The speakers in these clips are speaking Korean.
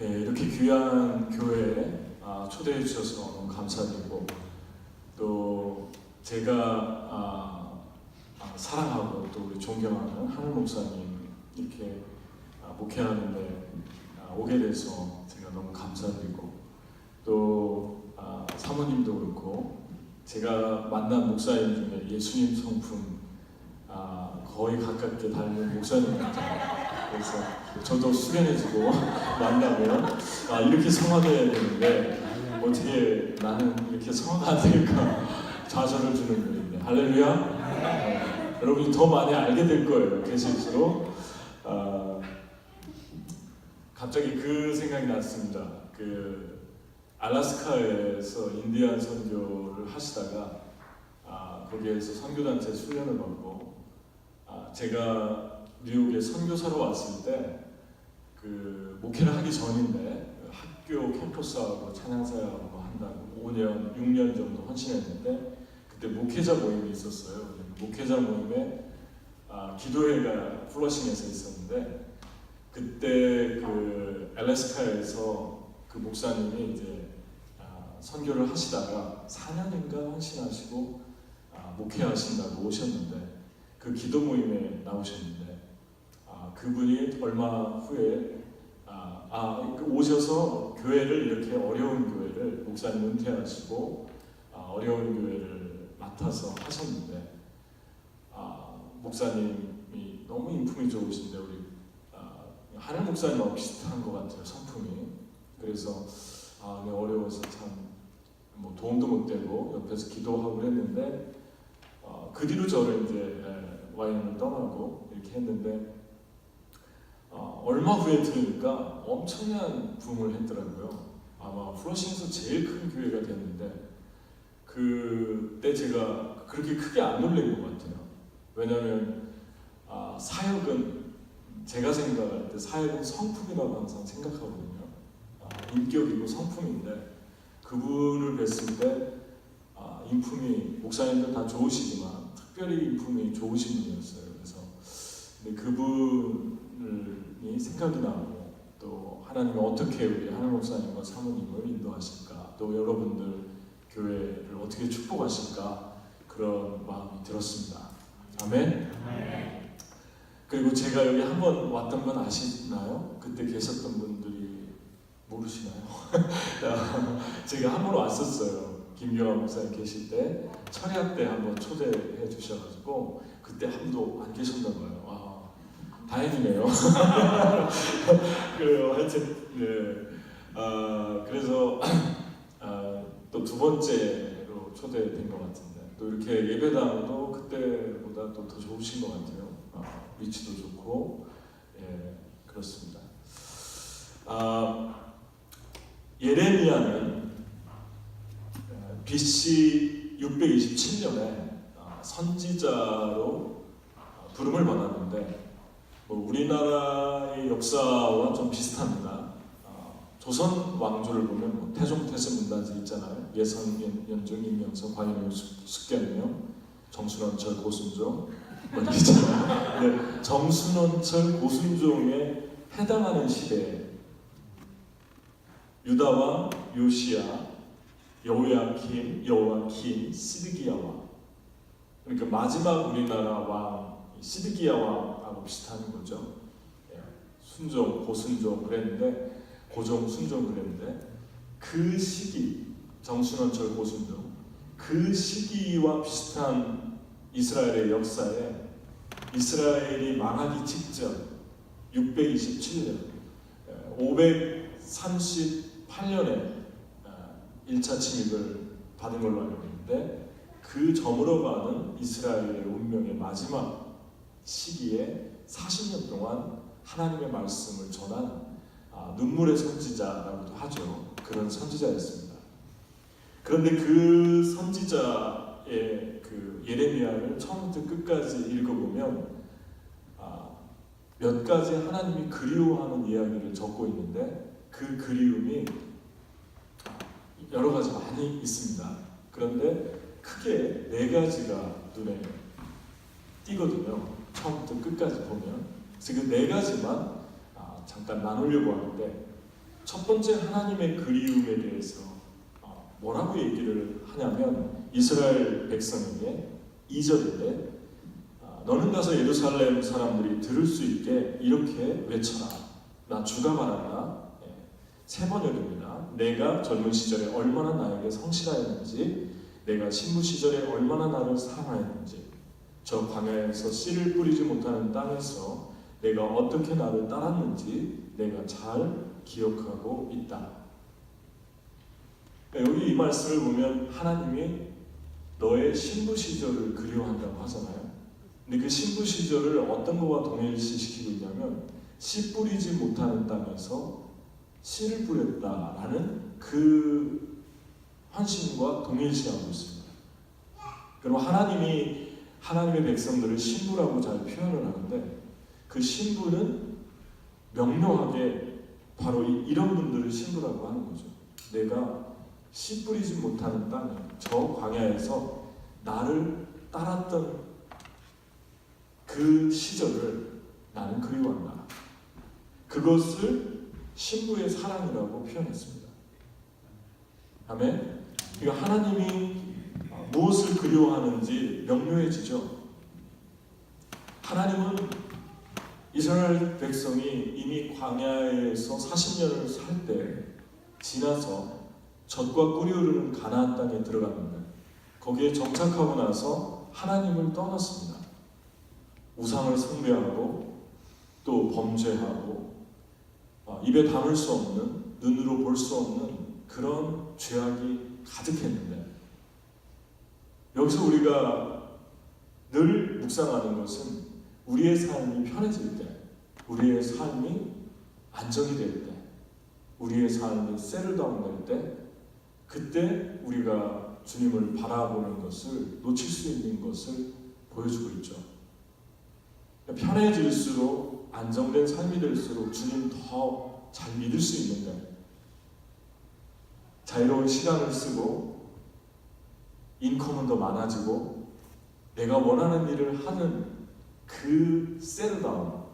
이렇게 귀한 교회에 초대해 주셔서 너무 감사드리고, 또 제가 사랑하고 또 우리 존경하는 하늘 목사님 이렇게 목회하는데 오게 돼서 제가 너무 감사드리고, 또 사모님도 그렇고 제가 만난 목사님 중에 예수님 성품 거의 가깝게 닮은 목사님 같아요. 그래서 저도 수련해주고 만나면 이렇게 성화돼야 되는데 어떻게 나는 이렇게 성화가 안 될까 좌절을 주는 분인데, 할렐루야. 여러분이 더 많이 알게 될 거예요. 계실수록. 갑자기 그 생각이 났습니다. 그 알래스카에서 인디안 선교를 하시다가 거기에서 선교단체 훈련을 받고, 제가 미국에 선교사로 왔을 때 그 목회를 하기 전인데 학교 캠퍼스하고 찬양사하고 한다고 5년, 6년 정도 헌신했는데, 그때 목회자 모임이 있었어요. 목회자 모임에 기도회가 플러싱에서 있었는데, 그때 그 알래스카에서 그 목사님이 이제 선교를 하시다가 4년인가 헌신하시고 목회하신다고 오셨는데, 그 기도 모임에 나오셨는데 그분이 얼마 후에 오셔서 교회를 이렇게 어려운 교회를 목사님 은퇴하시고 어려운 교회를 맡아서 하셨는데, 목사님이 너무 인품이 좋으신데 우리 하늘 목사님하고 비슷한 것 같아요, 성품이. 그래서 내가 어려워서 참 뭐 도움도 못 되고 옆에서 기도하고 그랬는데, 그 뒤로 저를 이제 와인을 떠나고 이렇게 했는데, 얼마 후에 들으니까 엄청난 부흥을 했더라고요. 아마 플러싱에서 제일 큰 교회가 됐는데, 그때 제가 그렇게 크게 안 놀란 것 같아요. 왜냐하면 사역은, 제가 생각할 때 사역은 성품이라고 항상 생각하거든요. 인격이고 성품인데, 그분을 뵀을 때 인품이, 목사님들 다 좋으시지만 특별히 인품이 좋으신 분이었어요. 그래서 그분이 생각이 나고, 또 하나님이 어떻게 우리 하늘 목사님과 사모님을 인도하실까, 또 여러분들 교회를 어떻게 축복하실까, 그런 마음이 들었습니다. 아멘. 그리고 제가 여기 한번 왔던 건 아시나요? 그때 계셨던 분들이 모르시나요? 제가 한 번 왔었어요. 김경환 목사님 계실 때 철야 때 한번 초대해 주셔가지고 그때 한 번도 안 계셨나 봐요. 다행이네요. 그래요. 하여튼 그래서 또 두 번째로 초대된 것 같은데, 또 이렇게 예배당도 그때보다 또 더 좋으신 것 같아요. 위치도 좋고, 그렇습니다. 예레미야는 BC 627년에 선지자로 부름을 받았는데, 우리나라의 역사와 좀 비슷합니다. 조선 왕조를 보면 태종, 태세, 문단지 있잖아요. 예선, 연중, 임명선, 관현우, 숙견명, 정순원철, 고순종 이렇게 있잖아요. 정순원철, 고순종에 해당하는 시대에 유다왕 요시야, 여호야김, 시드기야 왕, 그러니까 마지막 우리나라 왕 시드기야 왕하고 비슷한 거죠. 순종, 고순종 그랬는데, 고종, 순종 그랬는데, 그 시기, 정순원철, 고순종, 그 시기와 비슷한 이스라엘의 역사에, 이스라엘이 망하기 직전 627년, 538년에 1차 침입을 받은 걸로 알고 있는데, 그 저물어가는 이스라엘의 운명의 마지막 시기에 40년 동안 하나님의 말씀을 전한 눈물의 선지자라고도 하죠. 그런 선지자였습니다. 그런데 그 선지자의 그 예레미야를 처음부터 끝까지 읽어보면 몇 가지 하나님이 그리워하는 이야기를 적고 있는데, 그 그리움이 여러 가지 많이 있습니다. 그런데 크게 4가지가 눈에 띄거든요. 처음부터 끝까지 보면. 그래서 그 4가지만 잠깐 나누려고 하는데, 첫 번째 하나님의 그리움에 대해서 뭐라고 얘기를 하냐면 이스라엘 백성에게 2절인데 너는 가서 예루살렘 사람들이 들을 수 있게 이렇게 외쳐라. 나 주가 말한다. 세 번역입니다. 내가 젊은 시절에 얼마나 나에게 성실하였는지, 내가 신부 시절에 얼마나 나를 사랑하였는지, 저 광야에서 씨를 뿌리지 못하는 땅에서 내가 어떻게 나를 따랐는지 내가 잘 기억하고 있다. 여기 이 말씀을 보면 하나님이 너의 신부 시절을 그리워한다고 하잖아요. 근데 그 신부 시절을 어떤 것과 동일시시키고 있냐면 씨 뿌리지 못하는 땅에서 씨를 뿌렸다라는 그 환심과 동일시하고 있습니다. 그리고 하나님의 백성들을 신부라고 잘 표현을 하는데 그 신부는 명료하게 바로 이런 분들을 신부라고 하는 거죠. 내가 씨 뿌리지 못하는 땅에 저 광야에서 나를 따랐던 그 시절을 나는 그리워한다. 그것을 신부의 사랑이라고 표현했습니다. 아멘. 그러니까 하나님이 무엇을 그리워하는지 명료해지죠. 하나님은 이스라엘 백성이 이미 광야에서 40년을 살 때 지나서 젖과 꿀이 흐르는 가나안 땅에 들어갔는데 거기에 정착하고 나서 하나님을 떠났습니다. 우상을 숭배하고 또 범죄하고 입에 담을 수 없는, 눈으로 볼 수 없는 그런 죄악이 가득했는데 여기서 우리가 늘 묵상하는 것은 우리의 삶이 편해질 때, 우리의 삶이 안정이 될 때, 우리의 삶이 세틀다운 될 때, 그때 우리가 주님을 바라보는 것을 놓칠 수 있는 것을 보여주고 있죠. 편해질수록, 안정된 삶이 될수록 주님 더 잘 믿을 수 있는데 자유로운 시간을 쓰고 인컴은 더 많아지고 내가 원하는 일을 하는 그 셋다운,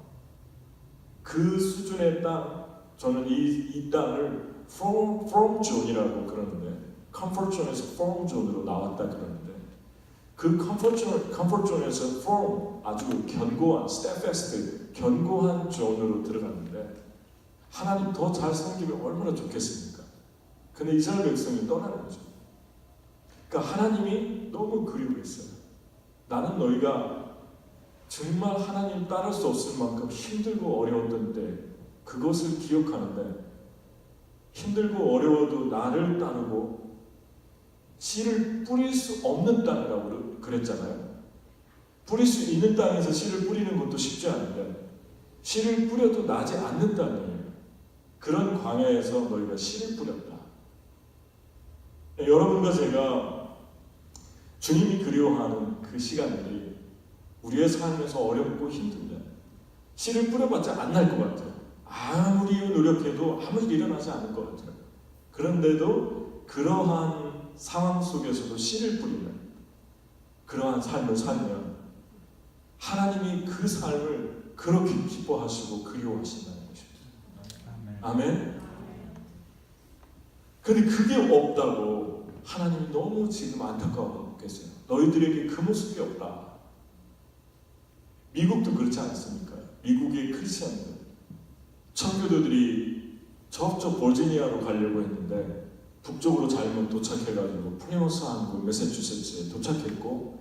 그 수준의 땅, 저는 이 땅을 from zone이라고 그러는데 comfort zone에서 from zone으로 나왔다 그러는데 그 comfort zone에서 from 아주 견고한 steadfast, 견고한 zone으로 들어갔는데 하나님 더 잘 섬기면 얼마나 좋겠습니까? 근데 이스라엘 백성이 떠나는 거죠. 그러니까 하나님이 너무 그리워했어요. 나는 너희가 정말 하나님 따를 수 없을 만큼 힘들고 어려웠던 때 그것을 기억하는데 힘들고 어려워도 나를 따르고 씨를 뿌릴 수 없는 땅이라고 그랬잖아요. 뿌릴 수 있는 땅에서 씨를 뿌리는 것도 쉽지 않은데 씨를 뿌려도 나지 않는 땅이에요. 그런 광야에서 너희가 씨를 뿌렸다. 여러분과 제가 주님이 그리워하는 그 시간들이 우리의 삶에서 어렵고 힘든데 씨를 뿌려봤자 안 날 것 같아요. 아무리 노력해도 아무 일이 일어나지 않을 것 같아요. 그런데도 그러한 상황 속에서도 씨를 뿌리는 그러한 삶을 살면 하나님이 그 삶을 그렇게 기뻐하시고 그리워하신다는 것입니다. 아멘. 근데 그게 없다고 하나님이 너무 지금 안타까워하고 계세요. 너희들에게 그 모습이 없다. 미국도 그렇지 않습니까? 미국의 크리스천들, 청교도들이 저쪽 버지니아로 가려고 했는데 북쪽으로 잘못 도착해가지고 플리머스 항구 매사추세츠에 도착했고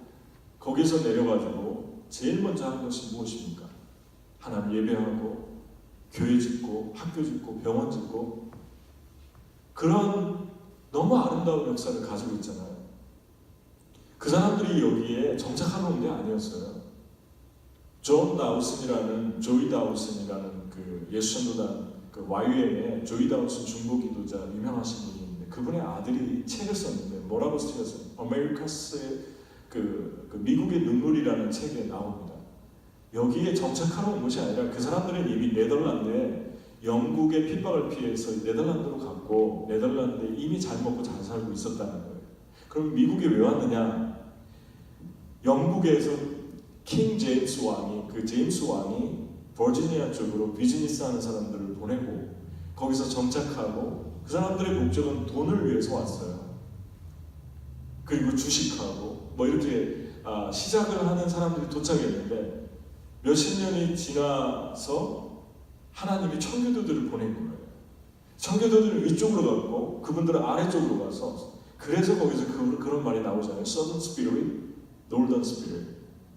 거기서 내려가지고 제일 먼저 한 것이 무엇입니까? 하나님 예배하고 교회 짓고 학교 짓고 병원 짓고 그런 너무 아름다운 역사를 가지고 있잖아요. 그 사람들이 여기에 정착하러 온 게 아니었어요. 조이 다우슨이라는 그 예수전도단 그 YUM의 조이 다우슨 중보 기도자 유명하신 분이 있는데 그분의 아들이 책을 썼는데 뭐라고 쓰셨어요? 아메리카스의 그 미국의 눈물이라는 책에 나옵니다. 여기에 정착하러 온 것이 아니라 그 사람들은 이미 네덜란드에 영국의 핍박을 피해서 네덜란드로 갔고 네덜란드에 이미 잘 먹고 잘 살고 있었다는 거예요. 그럼 미국에 왜 왔느냐? 영국에서 킹 제임스 왕이 버지니아 쪽으로 비즈니스 하는 사람들을 보내고 거기서 정착하고 그 사람들의 목적은 돈을 위해서 왔어요. 그리고 주식하고 뭐 이렇게 시작을 하는 사람들이 도착했는데 몇십 년이 지나서 하나님이 청교도들을 보낸 거예요. 청교도들은 위쪽으로 갔고 그분들은 아래쪽으로 가서 그래서 거기서 그런 말이 나오잖아요. Southern Spirit, Northern Spirit.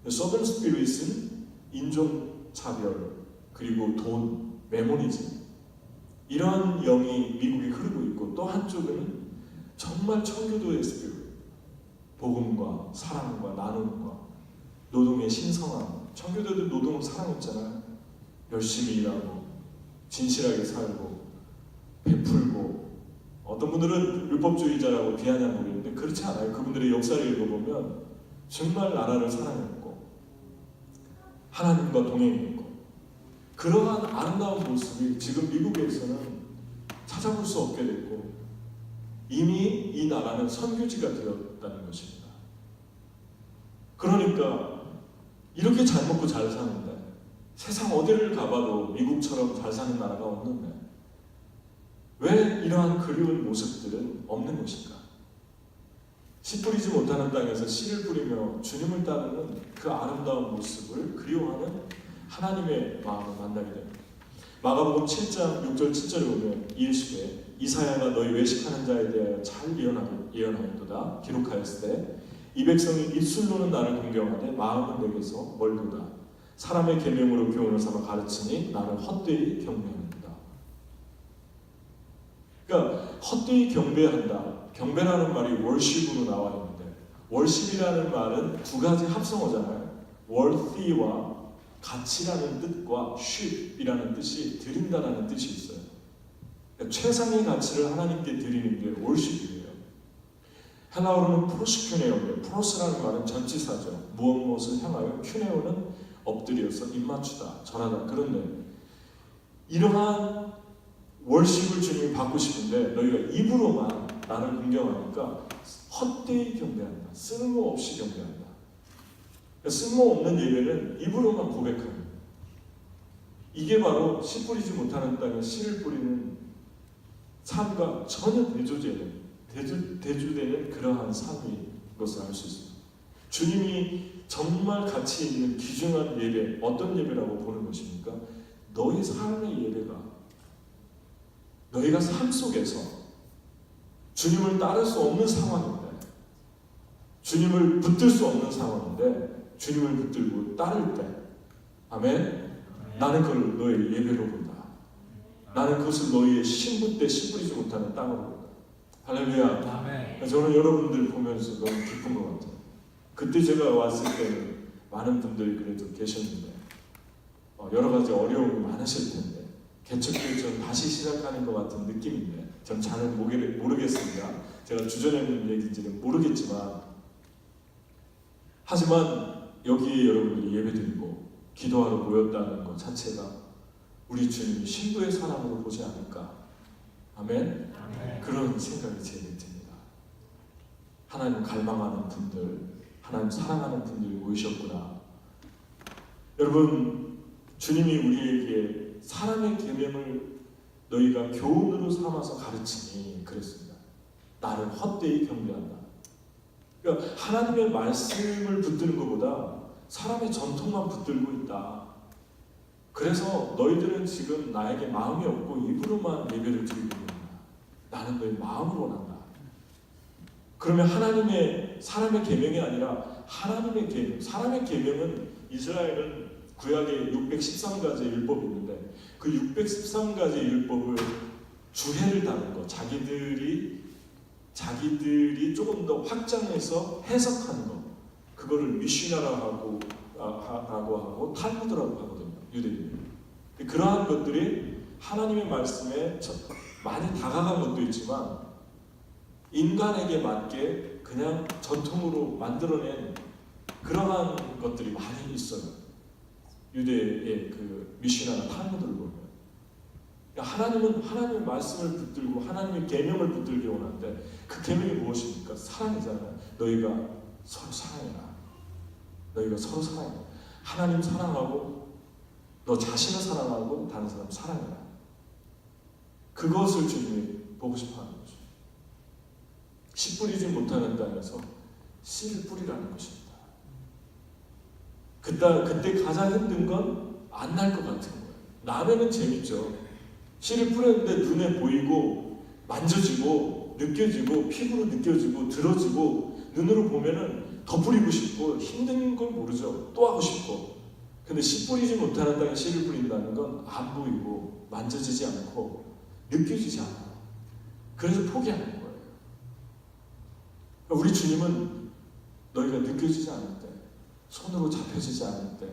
Southern Spirit은 인종차별 그리고 돈, 메모니즘 이런 영이 미국에 흐르고 있고 또 한쪽은 정말 청교도의 스피릿 복음과 사랑과 나눔과 노동의 신성함. 청교도들 노동을 사랑했잖아요. 열심히 일하고 진실하게 살고 베풀고 어떤 분들은 율법주의자라고 비아냥거리는데 그렇지 않아요. 그분들의 역사를 읽어보면 정말 나라를 사랑했고 하나님과 동행했고 그러한 아름다운 모습이 지금 미국에서는 찾아볼 수 없게 됐고 이미 이 나라는 선교지가 되었다는 것입니다. 그러니까 이렇게 잘 먹고 잘 사는데 세상 어디를 가봐도 미국처럼 잘 사는 나라가 없는데 왜 이러한 그리운 모습들은 없는 것인가? 씨 뿌리지 못하는 땅에서 씨를 뿌리며 주님을 따르는 그 아름다운 모습을 그리워하는 하나님의 마음을 만나게 됩니다. 마가복음 7장 6절 7절에 보면 이르시되 이사야가 너희 외식하는 자에 대하여 잘 예언하였도다 기록하였을 때 이 백성이 입술로는 나를 공경하되 마음은 내게서 멀도다. 사람의 계명으로 교훈을 삼아 가르치니 나를 헛되이 경배하는다. 그러니까 헛되이 경배한다. 경배라는 말이 월십으로 나와 있는데 월십이라는 말은 두 가지 합성어잖아요. worthy와 가치라는 뜻과 ship이라는 뜻이 드린다라는 뜻이 있어요. 그러니까 최상의 가치를 하나님께 드리는 게 worship이에요. 헬라어로는 프로스큐네오인데 프로스라는 말은 전치사죠. 무엇을 향하여 큐네오는 엎드려서 입맞추다, 절하다. 그런데 이러한 월십을 주님이 받고 싶은데 너희가 입으로만 나를 공경하니까 헛되이 경배한다. 쓸모없이 경배한다. 쓸모없는 예배는 입으로만 고백하는 이게 바로 씨 뿌리지 못하는 땅에 씨를 뿌리는 삶과 전혀 대조되는 그러한 삶인 것을 알 수 있습니다. 주님이 정말 가치 있는 귀중한 예배, 어떤 예배라고 보는 것입니까? 너희 삶의 예배가 너희가 삶 속에서 주님을 따를 수 없는 상황인데 주님을 붙들 수 없는 상황인데 주님을 붙들고 따를 때 아멘? 나는 그걸 너의 예배로 본다. 나는 그것을 너희의 신부 때 씨 뿌리지 못하는 땅으로 본다. 할렐루야. 아멘. 저는 여러분들 보면서 너무 기쁜 것 같아요. 그때 제가 왔을 때는 많은 분들이 그래도 계셨는데 여러 가지 어려움이 많으실 텐데 개척교회처럼 다시 시작하는 것 같은 느낌인데 전 잘 모르겠습니다. 제가 주전했는 얘기인지는 모르겠지만 하지만 여기 여러분들이 예배드리고 기도하러 모였다는 것 자체가 우리 주님이 신부의 사랑으로 보지 않을까. 아멘? 아멘. 그런 생각이 제게 듭니다. 하나님 갈망하는 분들, 하나님 사랑하는 분들이 모이셨구나. 여러분, 주님이 우리에게 사랑의 계명을 너희가 교훈으로 삼아서 가르치니 그랬습니다. 나를 헛되이 경배한다. 그러니까 하나님의 말씀을 붙드는 것보다 사람의 전통만 붙들고 있다. 그래서 너희들은 지금 나에게 마음이 없고 입으로만 예배를 드리고 있다. 나는 너희 마음으로 원한다. 그러면 사람의 계명이 아니라 하나님의 계명. 사람의 계명은 이스라엘은 구약에 613가지의 율법이 있는데 그 613가지의 율법을 주해를 다는 것, 자기들이 조금 더 확장해서 해석하는 것, 그거를 미시나라고 하고 탈무드라고 하거든요. 유대인들이. 그러한 것들이 하나님의 말씀에 많이 다가간 것도 있지만 인간에게 맞게 그냥 전통으로 만들어낸 그러한 것들이 많이 있어요. 유대의 그 미시나나 탈무드를 보면 하나님은 하나님의 말씀을 붙들고 하나님의 계명을 붙들기 원하는데 그 계명이 무엇입니까? 사랑이잖아요. 너희가 서로 사랑해라. 너희가 서로 사랑해. 하나님 사랑하고 너 자신을 사랑하고 다른 사람 사랑해라. 그것을 주님이 보고 싶어하는 거죠. 씨 뿌리지 못하는 땅에서 씨를 뿌리라는 것입니다. 그때 가장 힘든 건 안 날 것 같은 거예요. 나면은 재밌죠. 씨를 뿌렸는데 눈에 보이고 만져지고 느껴지고 피부로 느껴지고 들어지고 눈으로 보면은 더 뿌리고 싶고 힘든 걸 모르죠. 또 하고 싶고. 근데 씨 뿌리지 못하는 땅에 씨를 뿌린다는 건 안 보이고 만져지지 않고 느껴지지 않아요. 그래서 포기하는 거예요. 우리 주님은 너희가 느껴지지 않을 때, 손으로 잡혀지지 않을 때,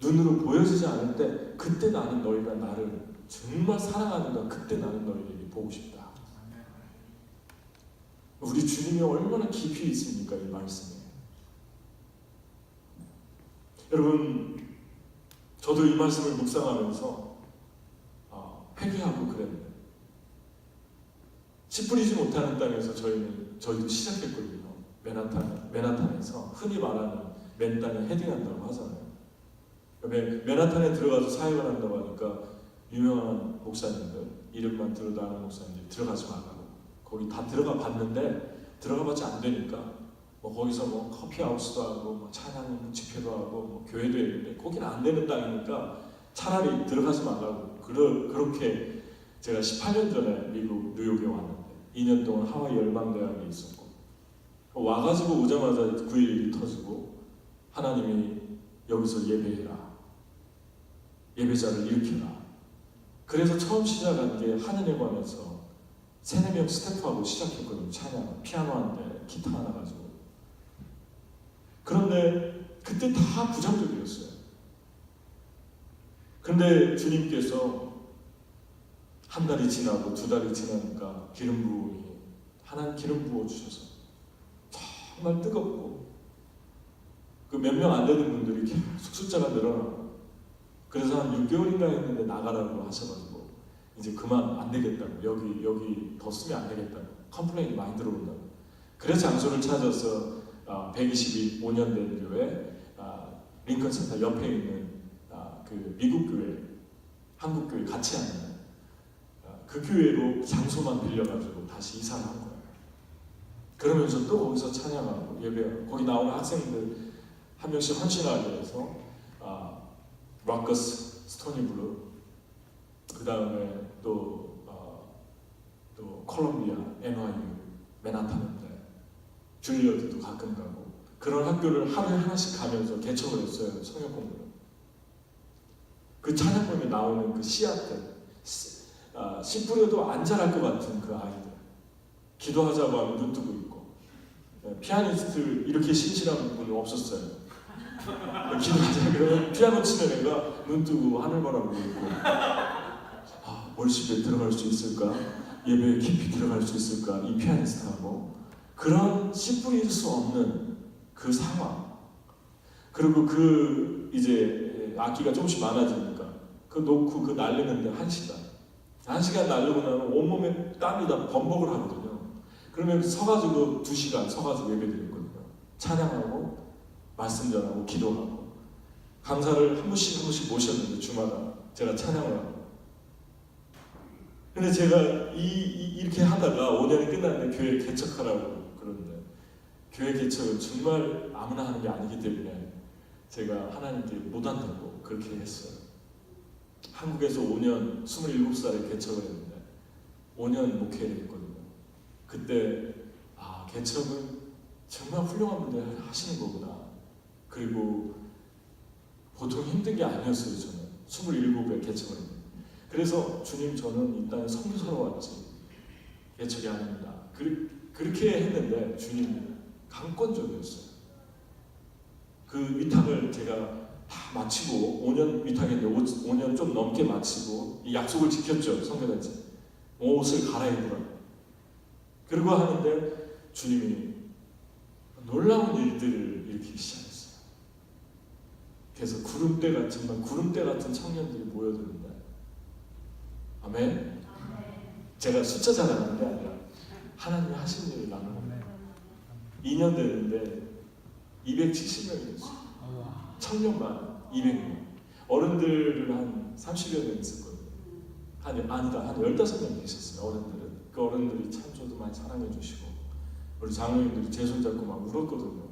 눈으로 보여지지 않을 때, 그때 나는 너희가 나를 정말 사랑하는가, 그때 나는 너희에게 보고 싶다. 우리 주님이 얼마나 깊이 있습니까, 이 말씀에. 여러분, 저도 이 말씀을 묵상하면서 회개하고 그랬는데, 씨 뿌리지 못하는 땅에서 저희도 시작했거든요. 맨하탄에서 흔히 말하는 맨 땅에 헤딩한다고 하잖아요. 맨하탄에 들어가서 사역을 한다고 하니까 유명한 목사님들, 이름만 들어도 아는 목사님들이 들어가지 말라고. 거기 다 들어가 봤는데 들어가봤자 안 되니까 거기서 커피하우스도 하고 찬양 집회도 하고 교회도 했는데 거기는 안 되는 땅이니까 차라리 들어가지 말라고. 그렇게 제가 18년 전에 미국 뉴욕에 왔는데 2년 동안 하와이 열방대학에 있었고 와가지고 오자마자 9.11이 터지고 하나님이 여기서 예배해라, 예배자를 일으켜라. 그래서 처음 시작한 게 한인에 관해서 3-4명 스태프하고 시작했거든요. 찬양, 피아노 한 대, 기타 하나 가지고. 그런데 그때 다 부정적이었어요. 그런데 주님께서 한 달이 지나고 2달이 지나니까 기름 부음이 하나님 기름 부어 주셔서 정말 뜨겁고 그 몇 명 안 되는 분들이 계속 숫자가 늘어나고 그래서 한 6개월인가 했는데 나가라고 하셔가지고 이제 그만 안 되겠다고 여기 더 쓰면 안 되겠다고 컴플레인이 많이 들어온다고 그래서 장소를 찾아서 125년 된 교회 링컨 센터 옆에 있는 그 미국 교회 한국 교회 같이 하는 그 교회로 장소만 빌려가지고 다시 이사를 한 거예요. 그러면서 또 거기서 찬양하고 예배하고 거기 나오는 학생들 한 명씩 헌신하기 위해서 락커스, 스토니블루 그 다음에 또 콜롬비아, NYU, 맨하탄인데 줄리어드도 가끔 가고 그런 학교를 하루에 하나씩 가면서 개척을 했어요. 성역 공부를. 그 찬양범에 나오는 그 씨앗들 씨 뿌려도 안 자랄 것 같은 그 아이들 기도하자고 하면 눈 뜨고 있고 피아니스트 이렇게 신실한 분은 없었어요. 기도하자 그러면 피아노 치는 애가 눈 뜨고 하늘 바라보고 있고 월십에 들어갈 수 있을까? 예배에 깊이 들어갈 수 있을까? 이 피아니스트하고 그런 씨 뿌릴 수 없는 그 상황 그리고 그 이제 악기가 조금씩 많아지니까 그 놓고 그 날리는데 1시간 날리고 나면 온몸에 땀이 다 범벅을 하거든요. 그러면 서가지고 2시간 서가지고 예배 드렸거든요. 찬양하고 말씀 전하고 기도하고 강사를 한 분씩 모셨는데 주마다 제가 찬양을 하고 근데 제가 이렇게 하다가 5년이 끝났는데 교회 개척하라고 그러는데 교회 개척은 정말 아무나 하는 게 아니기 때문에 제가 하나님께 못한다고 그렇게 했어요. 한국에서 5년 27살에 개척을 했는데 5년 목회를 했거든요. 그때 개척은 정말 훌륭한 분들이 하시는 거구나. 그리고 보통 힘든 게 아니었어요. 저는 27에 개척을 했는데 그래서 주님 저는 이 땅에 선교사로 왔지 개척이 아닙니다. 그렇게 했는데 주님이 강권적이었어요. 그 위탁을 제가 다 마치고 5년 위탁했는데 5년 좀 넘게 마치고 이 약속을 지켰죠. 선교단체 옷을 갈아입으라. 그러고 하는데 주님이 놀라운 일들을 일으키기 시작했어요. 그래서 정말 구름대 같은 청년들이 모여드는데 아멘. 제가 숫자 자랑하는 게 아니라 하나님이 하신 일을 나누는 거예요. 2년 됐는데 270명이 됐어요. 청년만 200명. 어른들은 한 30여 명 있었거든요. 한 15명 계셨어요. 어른들은. 그 어른들이 참 저도 많이 사랑해 주시고 우리 장로님들이 제 손잡고 막 울었거든요.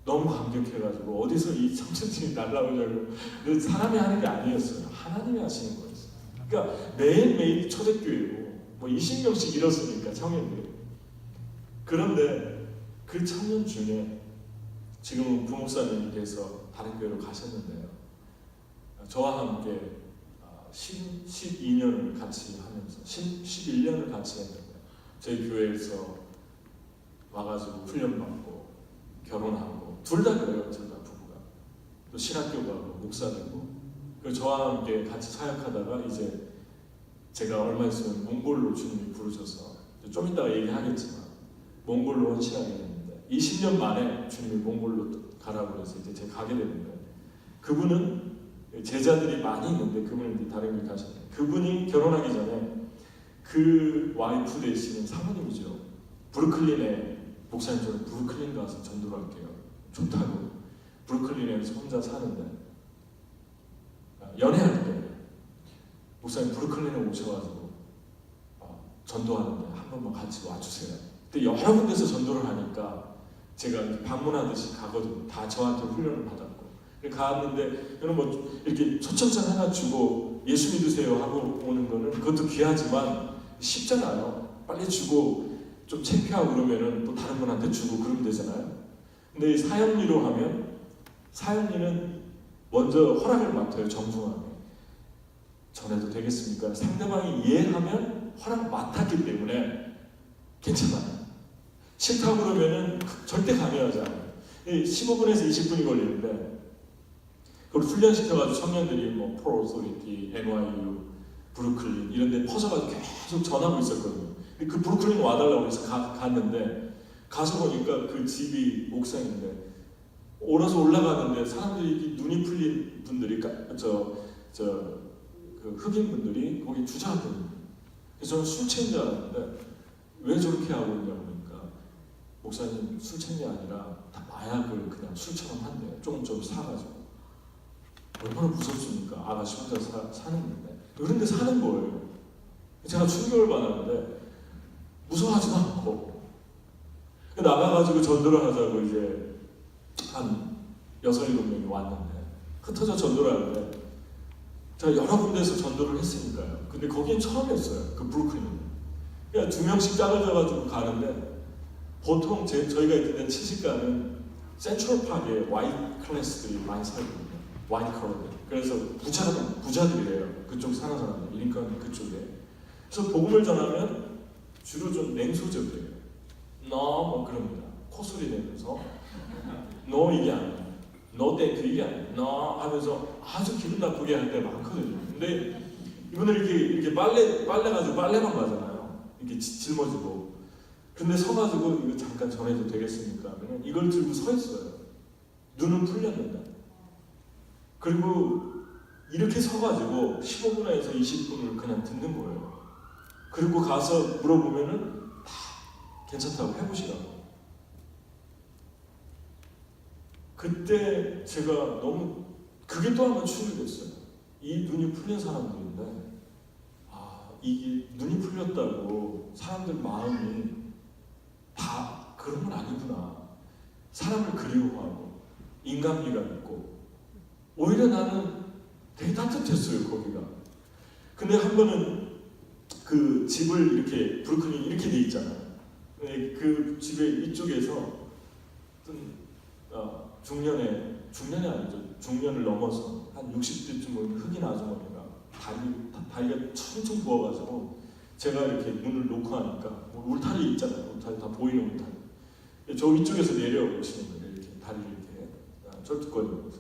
너무 감격해가지고 어디서 이 청춘들이 날라오냐고. 근데 사람이 하는 게 아니었어요. 하나님이 하시는 거였어요. 그러니까 매일매일 초대교회고 뭐 20명씩 잃었으니까 청년들이. 그런데 그 청년 중에 지금은 부목사님께서 다른 교회로 가셨는데요. 저와 함께 12년을 같이 하면서 11년을 같이 했는데 저희 교회에서 와가지고 훈련받고 결혼하고 둘 다 그래요. 둘 다 부부가 또 신학교 가고 목사 되고 그리고 저와 함께 같이 사역하다가 이제 제가 얼마 있으면 몽골로 주님이 부르셔서 좀 이따가 얘기하겠지만 몽골로 헌신하게 됐는데 20년 만에 주님이 몽골로 가라고 해서 이제 제가 가게 됐는데 그분은 제자들이 많이 있는데 그분은 이제 다른 길 가셨는데 그분이 결혼하기 전에 그 와이프 되시는 사모님이죠. 브루클린에 목사님 저는 브루클린 가서 전도를 할게요. 좋다고. 브루클린에서 혼자 사는데 연애할 때 목사님 브루클린에 오셔가지고 전도하는데 한 번만 같이 와주세요. 근데 여러 군데서 전도를 하니까 제가 방문하듯이 가거든요. 다 저한테 훈련을 받았고 갔는데 저는 뭐 이렇게 초청장 하나 주고 예수 믿으세요 하고 오는 거는 그것도 귀하지만 쉽잖아요. 빨리 주고 좀 창피하고 그러면은 또 다른 분한테 주고 그러면 되잖아요. 근데 이 사형리로 하면 사형리는 먼저 허락을 맡아요. 정중하게. 전해도 되겠습니까? 상대방이 이해하면 허락 맡았기 때문에 괜찮아요. 싫다고 그러면은 절대 강요하지 않아요. 15분에서 20분이 걸리는데 그걸 훈련시켜가지고 청년들이 뭐 프로 오소리티, NYU, 브루클린 이런 데 퍼져가지고 계속 전하고 있었거든요. 그 브루클린 와달라고 해서 갔는데 가서 보니까 그 집이 옥상인데 오라서 올라가는데 사람들이 눈이 풀린 분들이 그 흑인 분들이 거기 주저앉거든요. 그래서 저는 술 취한 줄 알았는데 왜 저렇게 하고 있냐고 그러니까 목사님 술 취한 게 아니라 다 마약을 그냥 술처럼 한대요. 조금 사가지고. 얼마나 무섭습니까? 아가씨 혼자 사는데. 그런데 사는 거예요. 제가 충격을 받았는데 무서워하지도 않고 나가가지고 전도를 하자고 이제 한 6-7명이 왔는데 흩어져 전도를 하는데 제가 여러 군데에서 전도를 했으니까요. 근데 거기는 처음이었어요. 그 브루클린은. 그냥 2명씩 짝을 져가지고 가는데 보통 저희가 있던 데 70가는 센트럴파크에 와이트 클래스들이 많이 살거든요. 와이트 컬러들. 그래서 부자들이래요. 그쪽 사는 사람들. 링컨 그쪽에. 그래서 복음을 전하면 주로 좀 냉소적이에요. 너 뭐 그럽니다. 코소리 내면서 너 이게 아니야. 너 땡크 이게 아니야. 너 하면서 아주 기분 나쁘게 할 때 많거든요. 근데 이분들이 이렇게 빨래 가지고 빨래만 가잖아요. 이렇게 짊어지고. 근데 서가지고 이거 잠깐 전해도 되겠습니까? 하면 이걸 들고 서 있어요. 눈은 풀렸는데. 그리고 이렇게 서가지고 15분에서 20분을 그냥 듣는 거예요. 그리고 가서 물어보면은 다 괜찮다고 해보시라고. 그때 제가 너무 그게 또 한번 충격이었어요. 이 눈이 풀린 사람들인데 이게 눈이 풀렸다고 사람들 마음이 다 그런 건 아니구나. 사람을 그리워하고 인간미가 있고 오히려 나는 되게 따뜻했어요. 거기가. 근데 한 번은 그 집을 이렇게 브루클린이 이렇게 돼 있잖아요. 그 집의 이쪽에서 중년이 아니죠. 중년을 넘어서 한 60대쯤 보면 흑인 아주머니가 다리가 청청 부어가지고 제가 이렇게 문을 놓고 하니까 뭐 울타리 있잖아요. 울타리 다 보이는 울타리. 저 위쪽에서 내려오시는 거예요. 이렇게 다리를 이렇게 쩔뚝거리면서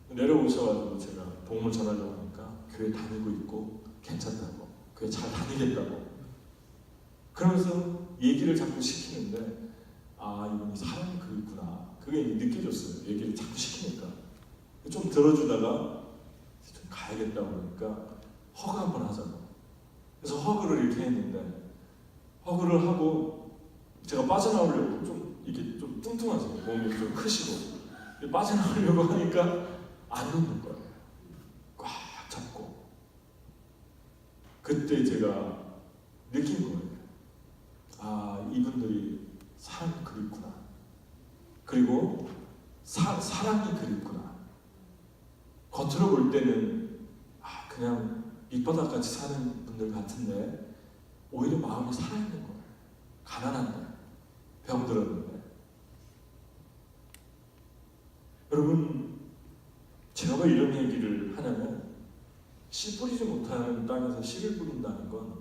내려오셔가지고 제가 복음을 전하려고 하니까 교회 다니고 있고 괜찮다고, 교회 잘 다니겠다고 그러면서 얘기를 자꾸 시키는데 이분이 사람이 그렇구나. 그게 느껴졌어요. 얘기를 자꾸 시키니까. 좀 들어주다가 좀 가야겠다고 그러니까 허그 한번 하자고. 그래서 허그를 이렇게 했는데 허그를 하고 제가 빠져나오려고 좀 이렇게 좀 뚱뚱하세요. 몸이 좀 크시고 빠져나오려고 하니까 안 놓는 거예요. 꽉 잡고 그때 제가 느낀 거예요. 아, 이분들이 사랑이 그립구나. 그리고 사랑이 그립구나. 겉으로 볼 때는 그냥 밑바닥같이 사는 분들 같은데 오히려 마음이 살아있는 거예요. 가난한데, 병들었는데. 여러분, 제가 왜 이런 얘기를 하냐면, 씨 뿌리지 못하는 땅에서 씨를 뿌린다는 건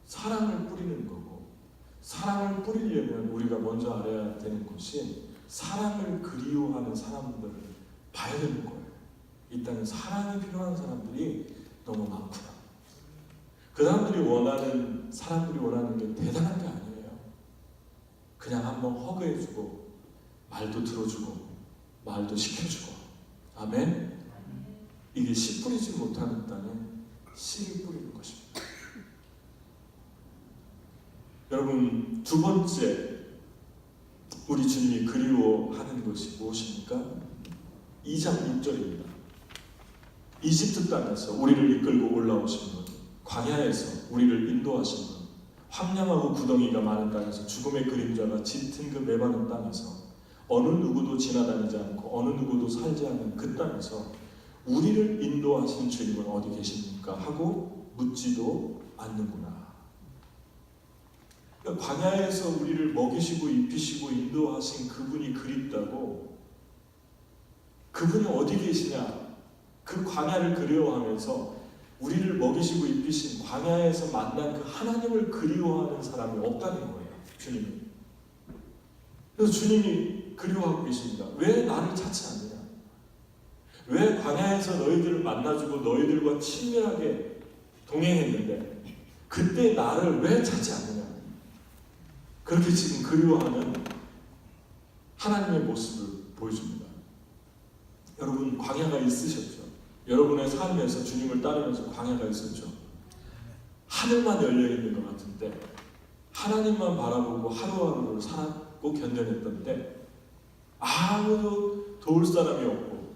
사랑을 뿌리는 거고, 사랑을 뿌리려면 우리가 먼저 알아야 되는 것이 사랑을 그리워하는 사람들을 봐야 되는 거예요. 이 땅에 사랑이 필요한 사람들이 너무 많구나. 그 사람들이 원하는 게 대단한 게 아니에요. 그냥 한번 허그해주고, 말도 들어주고, 말도 시켜주고. 아멘? 이게 씨 뿌리지 못하는 땅에 씨를 뿌리는 것입니다. 여러분, 두 번째 우리 주님이 그리워하는 것이 무엇입니까? 2장 6절입니다. 이집트 땅에서 우리를 이끌고 올라오신 분, 광야에서 우리를 인도하신 분, 황량하고 구덩이가 많은 땅에서 죽음의 그림자가 짙은 그 메마른 땅에서 어느 누구도 지나다니지 않고 어느 누구도 살지 않는 그 땅에서 우리를 인도하신 주님은 어디 계십니까? 하고 묻지도 않는구나. 그러니까 광야에서 우리를 먹이시고 입히시고 인도하신 그분이 그립다고, 그분이 어디 계시냐? 그 광야를 그리워하면서 우리를 먹이시고 입히신 광야에서 만난 그 하나님을 그리워하는 사람이 없다는 거예요. 주님이. 그래서 주님이 그리워하고 계십니다. 왜 나를 찾지 않느냐? 왜 광야에서 너희들을 만나주고 너희들과 친밀하게 동행했는데 그때 나를 왜 찾지 않느냐? 그렇게 지금 그리워하는 하나님의 모습을 보여줍니다. 여러분, 광야가 있으셨죠? 여러분의 삶에서 주님을 따르면서 광야가 있었죠? 하늘만 열려있는 것 같은데 하나님만 바라보고 하루하루를 살았고 견뎌냈던 때 아무도 도울 사람이 없고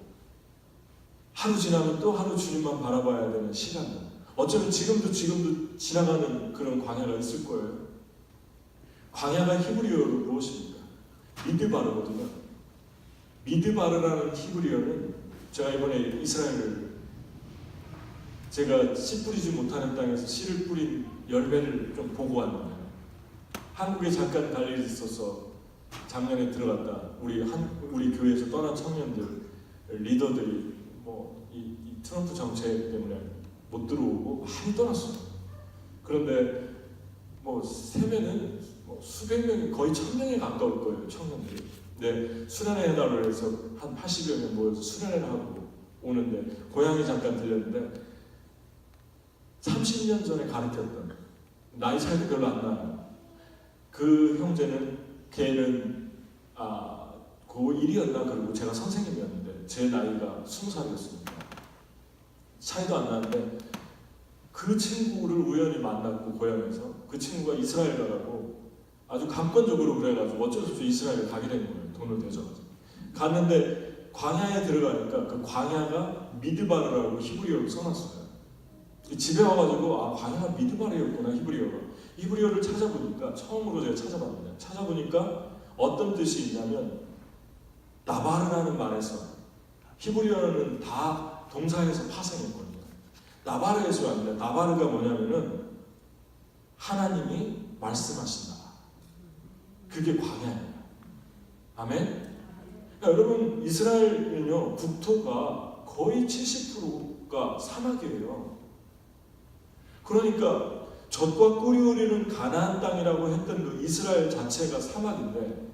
하루 지나면 또 하루 주님만 바라봐야 되는 시간들, 어쩌면 지금도 지나가는 그런 광야가 있을 거예요. 광야가 히브리어로 무엇입니까? 미드바르거든요. 미드바르라는 히브리어는, 제가 이번에 이스라엘을 제가 씨 뿌리지 못하는 땅에서 씨를 뿌린 열매를 좀 보고 왔는데, 한국에 잠깐 갈 일이 있어서 작년에 들어갔다 우리 교회에서 떠난 청년들 리더들이 이 트럼프 정책 때문에 못 들어오고 많이 떠났어요. 그런데 세면은 수백 명이, 거의 1000명에 가까울 거예요, 청년들이. 네, 수련회 해달라고 해서 한 80여 명 모여서 수련회를 하고 오는데, 고향에 잠깐 들렸는데 30년 전에 가르쳤던, 나이 차이도 별로 안 나요. 그 형제는, 걔는 고1이었나 그리고 제가 선생님이었는데 제 나이가 20살이었습니다. 차이도 안 나는데 그 친구를 우연히 만났고, 고향에서 그 친구가 이스라엘 가라고 아주 강권적으로 그래가지고 어쩔 수 없이 이스라엘에 가게 된 거예요. 돈을 대줘가지고 갔는데 광야에 들어가니까 그 광야가 미드바르라고 히브리어로 써놨어요. 집에 와가지고 광야가 미드바르였구나, 히브리어를 찾아보니까, 처음으로 제가 찾아봤는데, 찾아보니까 어떤 뜻이 있냐면 나바르라는 말에서, 히브리어는 다 동사에서 파생했거든요. 나바르에서 왔는데, 나바르가 뭐냐면은 하나님이 말씀하신다. 그게 광야예요. 아멘? 그러니까 여러분, 이스라엘은요, 국토가 거의 70%가 사막이에요. 그러니까 젖과 꿀이 흐르는 가나안 땅이라고 했던 그 이스라엘 자체가 사막인데,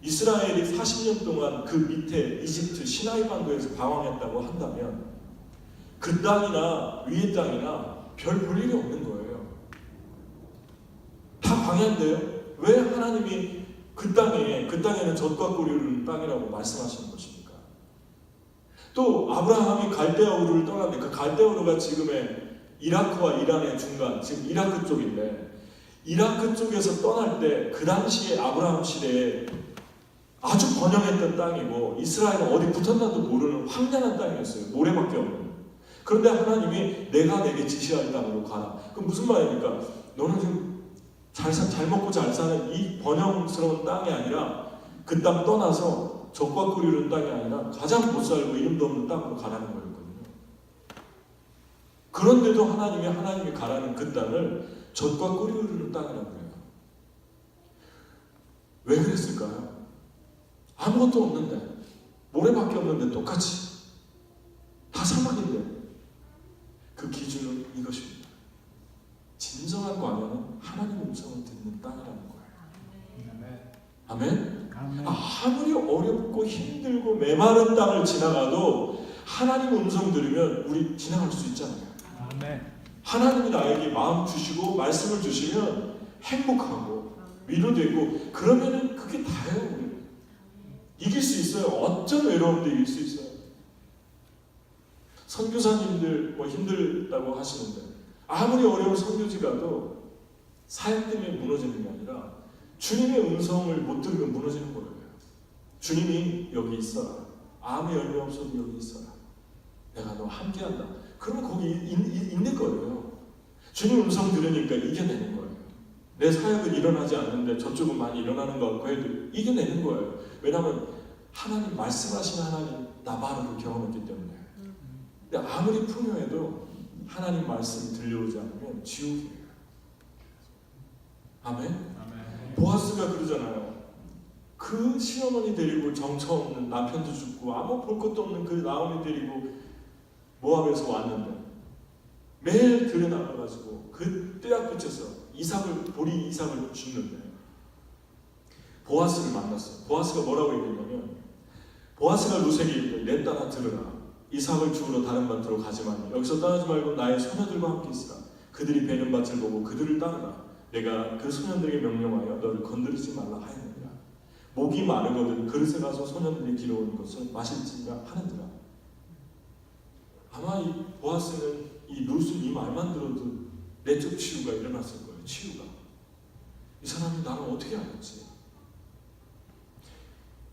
이스라엘이 40년 동안 그 밑에 이집트 시나이 반도에서 방황했다고 한다면 그 땅이나 위의 땅이나 별 볼 일이 없는 거예요. 다 광야인데요. 왜 하나님이 그 땅에는 젖과 꿀이 흐르는 땅이라고 말씀하시는 것입니까? 또 아브라함이 갈대아 우르를 떠났는데, 그 갈대아 우르가 지금의 이라크와 이란의 중간, 지금 이라크 쪽인데, 이라크 쪽에서 떠날 때 그 당시에 아브라함 시대에 아주 번영했던 땅이고, 이스라엘은 어디 붙었나도 모르는 황량한 땅이었어요. 모래밖에 없는. 그런데 하나님이 내가 내게 지시할 땅으로 가라. 그럼 무슨 말입니까? 너는 지금 잘 먹고 잘 사는 이 번영스러운 땅이 아니라 그 땅 떠나서 적과 꿀이는 땅이 아니라 가장 못 살고 이름도 없는 땅으로 가라는 거였거든요. 그런데도 하나님이 가라는 그 땅을 젖과 꿀이 흐르는 땅이라고 해요. 왜 그랬을까요? 아무것도 없는데, 모래밖에 없는데 똑같이 다 사막인데, 그 기준은 이것입니다. 진정한 광야는 하나님 음성을 듣는 땅이라는 거예요. 아멘? 아무리 어렵고 힘들고 메마른 땅을 지나가도 하나님 음성 들으면 우리 지나갈 수 있잖아요. 하나님이 나에게 마음 주시고 말씀을 주시면 행복하고 위로되고, 그러면은 그게 다예요. 우리 이길 수 있어요. 어떤 외로움도 이길 수 있어요. 선교사님들 힘들다고 하시는데, 아무리 어려운 선교지 가도 사역 때문에 무너지는 게 아니라 주님의 음성을 못 들으면 무너지는 거예요. 주님이 여기 있어라. 아무 열매 없어도 여기 있어라. 내가 너 함께한다. 그러면 거기 있는 거예요. 주님 음성 들으니까 이겨내는 거예요. 내 사역은 일어나지 않는데 저쪽은 많이 일어나는 것 같고 해도 이겨내는 거예요. 왜냐하면 하나님 말씀하신 하나님 나바로를 경험했기 때문에. 근데 아무리 풍요해도 하나님 말씀이 들려오지 않으면 지옥이에요. 아멘? 보아스가 그러잖아요. 그 시어머니 데리고 정처 없는 남편도 죽고 아무 볼 것도 없는 그 나오미 데리고 모압에서 왔는데 매일 들에 나가가지고 그 떼약 붙여서 보리 이삭을 줍는데 보아스를 만났어요. 보아스가 뭐라고 얘기했냐면, 보아스가 루세게 이르되 내 딸아 들으라. 이삭을 주우러 다른 밭으로 가지 마니 여기서 떠나지 말고 나의 소녀들과 함께 있으라. 그들이 베는 밭을 보고 그들을 따르라. 내가 그 소년들에게 명령하여 너를 건드리지 말라 하였느니라. 목이 마르거든 그릇에 가서 소년들이 길어오는 것을 마실지라 하는지라. 아마 이 보아스는 이 룻은 이 말만 들어도 내적 치유가 일어났을 거예요. 치유가. 이 사람이 나를 어떻게 알았지?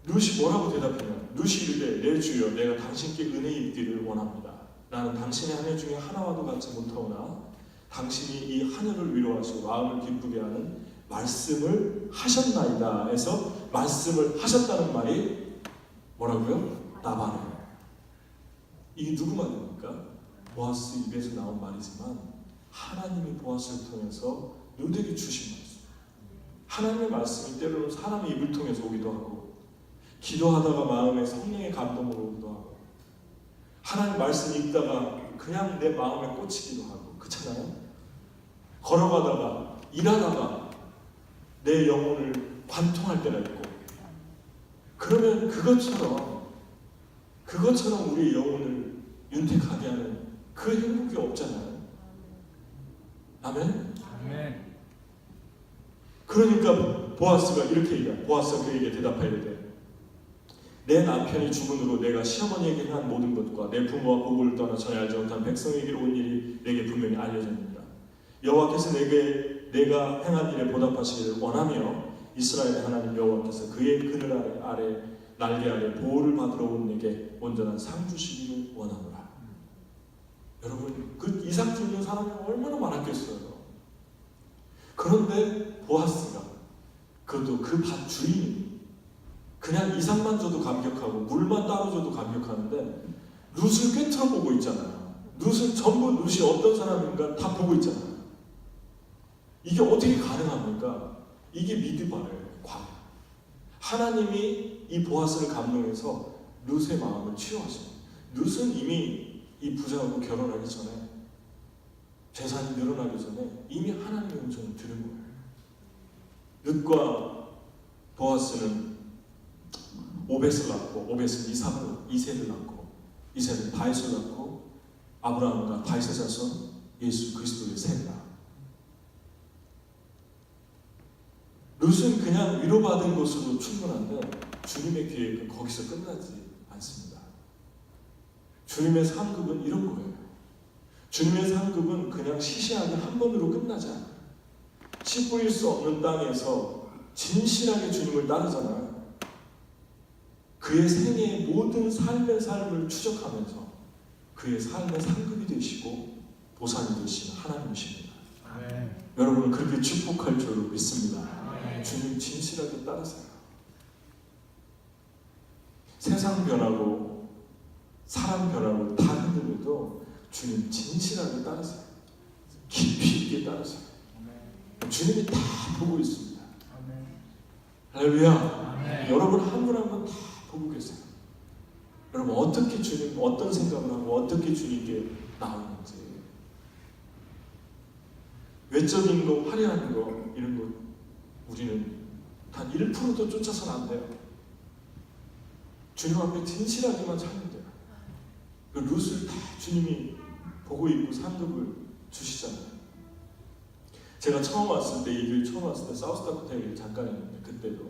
룻이 뭐라고 대답하냐? 룻이 이르되 내 주여 내가 당신께 은혜 입기를 원합니다. 나는 당신의 하늘 중에 하나와도 같지 못하오나 당신이 이 하늘을 위로하시고 마음을 기쁘게 하는 말씀을 하셨나이다 해서 말씀을 하셨다는 말이 뭐라고요? 나바네요. 이게 누구 말입니까? 보아스 입에서 나온 말이지만 하나님이 보아스를 통해서 룻에게 주신 말씀. 하나님의 말씀이 때로는 사람의 입을 통해서 오기도 하고 기도하다가 마음에 성령의 감동으로 오기도 하고 하나님 말씀 읽다가 그냥 내 마음에 꽂히기도 하고 그렇잖아요? 걸어가다가 일하다가 내 영혼을 관통할 때가 있고 그러면 그것처럼 우리의 영혼을 윤택하게 하는 그 행복이 없잖아요. 아멘? 아멘. 그러니까 보아스가 이렇게 얘기해요. 보아스가 그에게 대답하여 이르되 내 남편이 죽음으로 내가 시어머니에게 한 모든 것과 내 부모와 고국을 떠나 전에 알지 못한 백성에게로 온 일이 내게 분명히 알려졌느니라. 여호와께서 내가 행한 일에 보답하시기를 원하며 이스라엘의 하나님 여호와께서 그의 그늘 아래 날개 아래 보호를 받으러 온 내게 온전한 상 주시기를 원하노라. 여러분 그 이삭 주는 사람이 얼마나 많았겠어요. 그런데 보아스가 그것도 그 밭 주인이 그냥 이삭만 줘도 감격하고 물만 따로 줘도 감격하는데 룻을 꿰뚫어 보고 있잖아요. 룻은 전부 룻이 어떤 사람인가 다 보고 있잖아요. 이게 어떻게 가능합니까? 이게 미드바예요. 광야. 하나님이 이 보아스를 감동해서 룻의 마음을 치유하십니다. 룻은 이미 이 부자하고 결혼하기 전에 재산이 늘어나기 전에 이미 하나님의 음성을 들은 거예요. 룻과 보아스는 오벳을 낳고 오벳은 이세를 낳고 이세는 다윗을 낳고 아브라함과 다윗의 자손 예수 그리스도의 세라. 룻은 그냥 위로받은 것으로 충분한데 주님의 계획은 거기서 끝나지 않습니다. 주님의 상급은 이런 거예요. 주님의 상급은 그냥 시시하게 한 번으로 끝나지 않아요. 씨 뿌릴 수 없는 땅에서 진실하게 주님을 따르잖아요. 그의 생애의 모든 삶을 추적하면서 그의 삶의 상급이 되시고 보상이 되시는 하나님이십니다. 아멘. 여러분을 그렇게 축복할 줄 믿습니다. 아멘. 주님 진실하게 따르세요. 세상 변하고 사람 변하고 다 흔들려도 주님 진실하게 따르세요. 깊이 있게 따르세요. 주님이 다 보고 있습니다. 아멘. 할렐루야. 아멘. 여러분 한 분 한 분 다 보고 계세요. 여러분 어떻게 주님 어떤 생각을 하고 어떻게 주님께 나오는지, 외적인 거 화려한 거 이런 거 우리는 단 1%도 쫓아서는 안 돼요. 주님 앞에 진실하게만 살면 돼요. 그 룻을 다 주님이 보고 있고 상급을 주시잖아요. 제가 처음 왔을 때, 이 교회 처음 왔을 때 사우스다코타에 잠깐 있는데, 그때도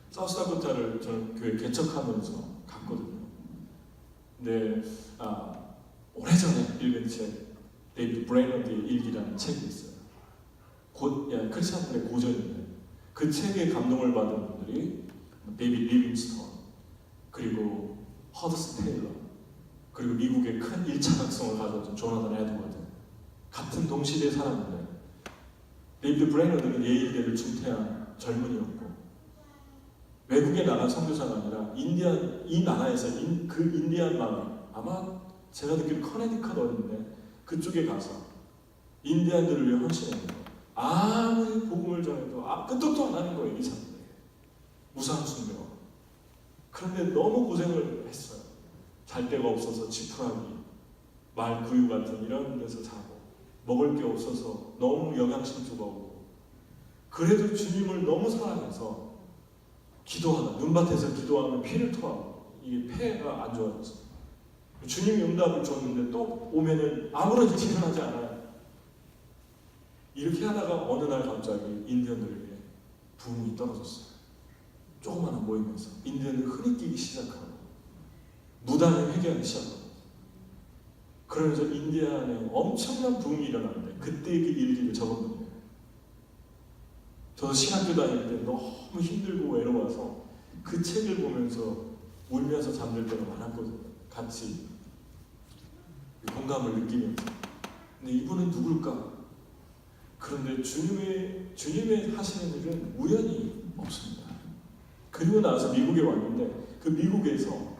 사우스다코타를 저는 교회 개척하면서 갔거든요. 근데 오래전에 읽은 책, 데이비드 브레이너드의 일기라는 책이 있어요. 크리스천들의 고전인데, 그 책에 감동을 받은 분들이 데이비드 리빙스턴, 그리고 허드슨 테일러, 그리고 미국의 큰 1차 각성을 가졌던 조나단 에드워드, 같은 동시대의 사람인데, 데이비드 브레이너드는 예일대를 중퇴한 젊은이였고, 외국에 나간 선교사가 아니라 이 나라에서 그 인디안 마을, 아마 제가 듣기로 커네디컷 어딘데 그쪽에 가서 인디안들을 위해 헌신해요. 아무리 복음을 전해도 끄떡도 안 하는 거예요, 이 사람들. 무상순교. 그런데 너무 고생을 했어요. 잘 데가 없어서 지푸라기, 말 구유 같은 이런 데서 자고, 먹을 게 없어서 너무 영양실조가 오고, 그래도 주님을 너무 사랑해서 기도하다, 눈밭에서 기도하면 피를 토하고, 이게 폐가 안 좋아졌어요. 주님이 응답을 줬는데 또 오면은 아무런 일이 일어나지 않아요. 이렇게 하다가 어느 날 갑자기 인디언들에게 부흥이 떨어졌어요. 조그마한 모임에서 인디언을 흐리끼기 시작하고 무당이 회개하기 시작하고, 그러면서 인디안에 엄청난 부흥이 일어나는데 그때 그 일기를 적어보네요. 저도 신학교 다닐 때 너무 힘들고 외로워서 그 책을 보면서 울면서 잠들 때가 많았거든요. 같이 공감을 느끼면서. 근데 이분은 누굴까? 그런데 주님의 하시는 일은 우연히 없습니다. 그리고 나서 미국에 왔는데, 그 미국에서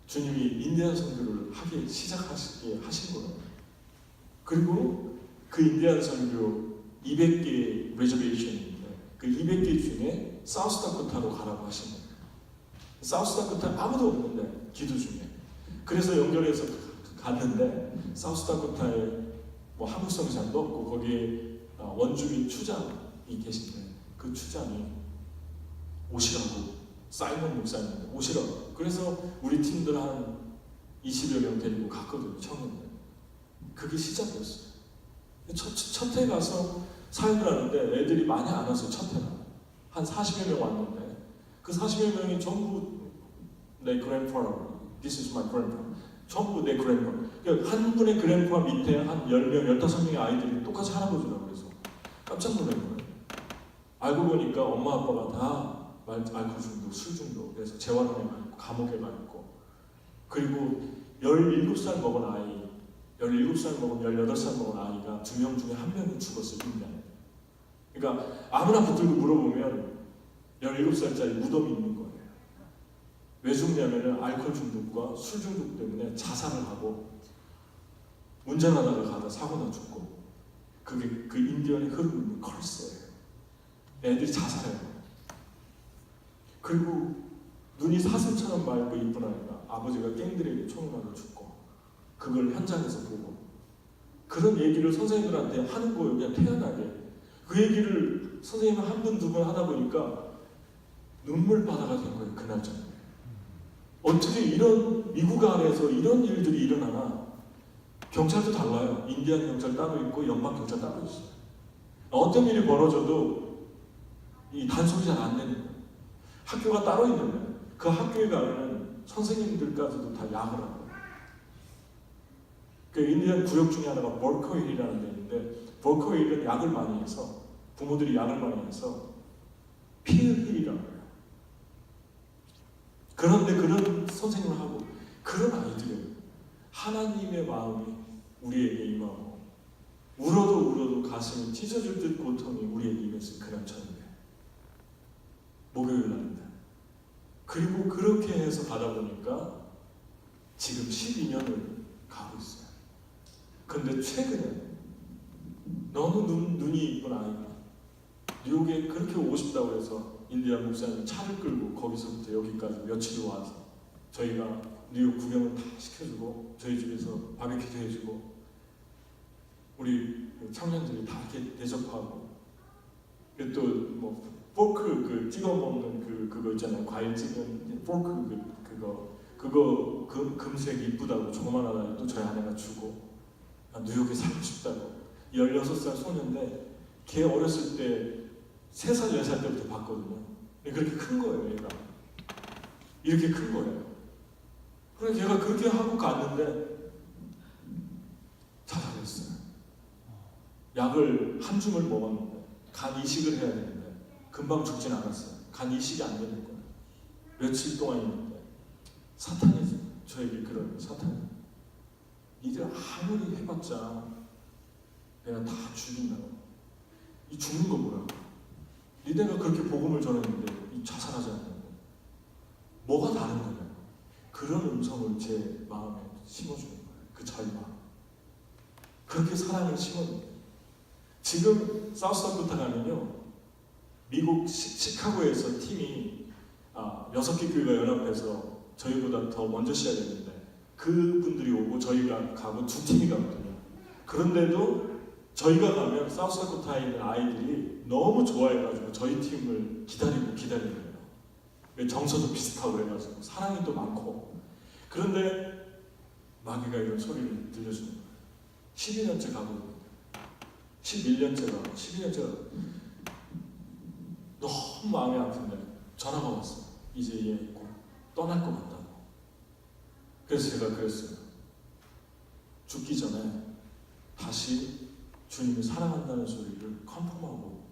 주님이 인디안 선교를 하기 시작하시게 하신 거예요. 그리고 그 인디안 선교 200개 레저베이션인데 그 200개 중에 사우스다코타로 가라고 하신 거예요. 사우스다코타 아무도 없는데 기도 중에. 그래서 연결해서 갔는데 사우스다코타에 뭐 한국 성산도 없고 거기에 원주민 추장이 계신데 그 추장이 오시라고, 사이먼 목사님 오시라고. 그래서 우리 팀들 한 20여 명 데리고 갔거든요, 청년들. 그게 시작이었어요. 첫 해 가서 사역을 하는데 애들이 많이 안 왔어요. 첫 해는 한 40여 명 왔는데 그 40여 명이 전부 내 grandpa, this is my grandpa, 전부 내 grandpa. 그러니까 한 분의 grandpa 밑에 한 10명, 15명의 아이들이 똑같이 할아버지라고 그래서 깜짝 놀란 거예요. 알고 보니까 엄마 아빠가 다 알코올 중독, 술 중독, 그래서 재활원에 가 있고 감옥에 가 있고, 그리고 17살 먹은 아이, 17살 먹은 18살 먹은 아이가 2명 중에 1명이 죽었어요, 1년. 그러니까 아무나 붙들고 물어보면 17살짜리 무덤이 있는 거예요. 왜 죽냐면은 알코올 중독과 술 중독 때문에 자살을 하고 운전하다가 가다 사고나 죽고, 그게 그 인디언이 흐르고 있는 컬스예요. 애들이 자살해요. 그리고 눈이 사슴처럼 맑고 이쁜 아이가 아버지가 갱들에게 총을 맞아 죽고, 그걸 현장에서 보고, 그런 얘기를 선생님들한테 하는 거예요. 그냥 태연하게. 그 얘기를 선생님이 한 번, 두 번 하다 보니까 눈물바다가 된 거예요. 그날 저녁에. 어떻게 이런 미국 안에서 이런 일들이 일어나나. 경찰도 달라요. 인디안 경찰 따로 있고 연방 경찰 따로 있어요. 어떤 일이 벌어져도 이 단속이 잘 안 되는 거예요. 학교가 따로 있는데 그 학교에 가면 선생님들까지도 다 약을 하고. 그 인디안 구역 중에 하나가 볼커힐이라는 데 있는데, 볼커힐은 약을 많이 해서, 부모들이 약을 많이 해서 피흘힐이라고 해요. 그런데 그런 선생님을 하고, 그런 아이들을 하나님의 마음이 우리에게 임하고 울어도 가슴이 찢어질 듯 고통이 우리에게 임했을 그날 저녁에 목요일 날인데, 그리고 그렇게 해서 가다 보니까 지금 12년을 가고 있어요. 근데 최근에 너무 눈이 이쁜 아이가 뉴욕에 그렇게 오고 싶다고 해서 인디안 목사님 차를 끌고 거기서부터 여기까지 며칠 와서 저희가 뉴욕 구경을 다 시켜주고 저희 집에서 바비큐도 해주고 우리 청년들이 다 이렇게 대접하고, 또 뭐 포크 그 찍어 먹는 그거 있잖아요. 과일 찍은 포크 그거 금색 이쁘다고 조그만한 아이도 저희 아내가 주고, 뉴욕에 살고 싶다고. 16살 소년인데 걔 어렸을 때 3살 4살 때부터 봤거든요. 그렇게 큰 거예요. 얘가 이렇게 큰 거예요. 그래서 걔가 그렇게 하고 갔는데 자살했어요. 약을 한 줌을 먹었는데 간 이식을 해야 되는데 금방 죽진 않았어요. 간 이식이 안 되는 거예요. 며칠 동안 있는데 사탄이 저에게 그런 사탄이 니들 아무리 해봤자 내가 다 죽인다고. 이 죽는 거 뭐라고? 니네가 그렇게 복음을 전했는데 이 자살하지 않는다고. 뭐가 다른 거냐? 그런 음성을 제 마음에 심어주는 거예요. 그 자유와 그렇게 사랑을 심어줍니다. 지금 사우스다코타 가면요, 미국 시카고에서 팀이 6개 교회가 연합해서 저희보다 더 먼저 시작했는데 그분들이 오고 저희가 가고 2팀이 가거든요. 그런데도 저희가 가면 사우스다코타에 있는 아이들이 너무 좋아해가지고 저희 팀을 기다리는 거예요. 정서도 비슷하고 그래가지고 사랑이 또 많고. 그런데 마귀가 이런 소리를 들려주는 거예요. 12년째 가거든요. 12년째가 너무 마음이 아픈데 전화가 왔어요. 이제 얘 곧 떠날 것 같다고. 그래서 제가 그랬어요. 죽기 전에 다시 주님을 사랑한다는 소리를 컨펌하고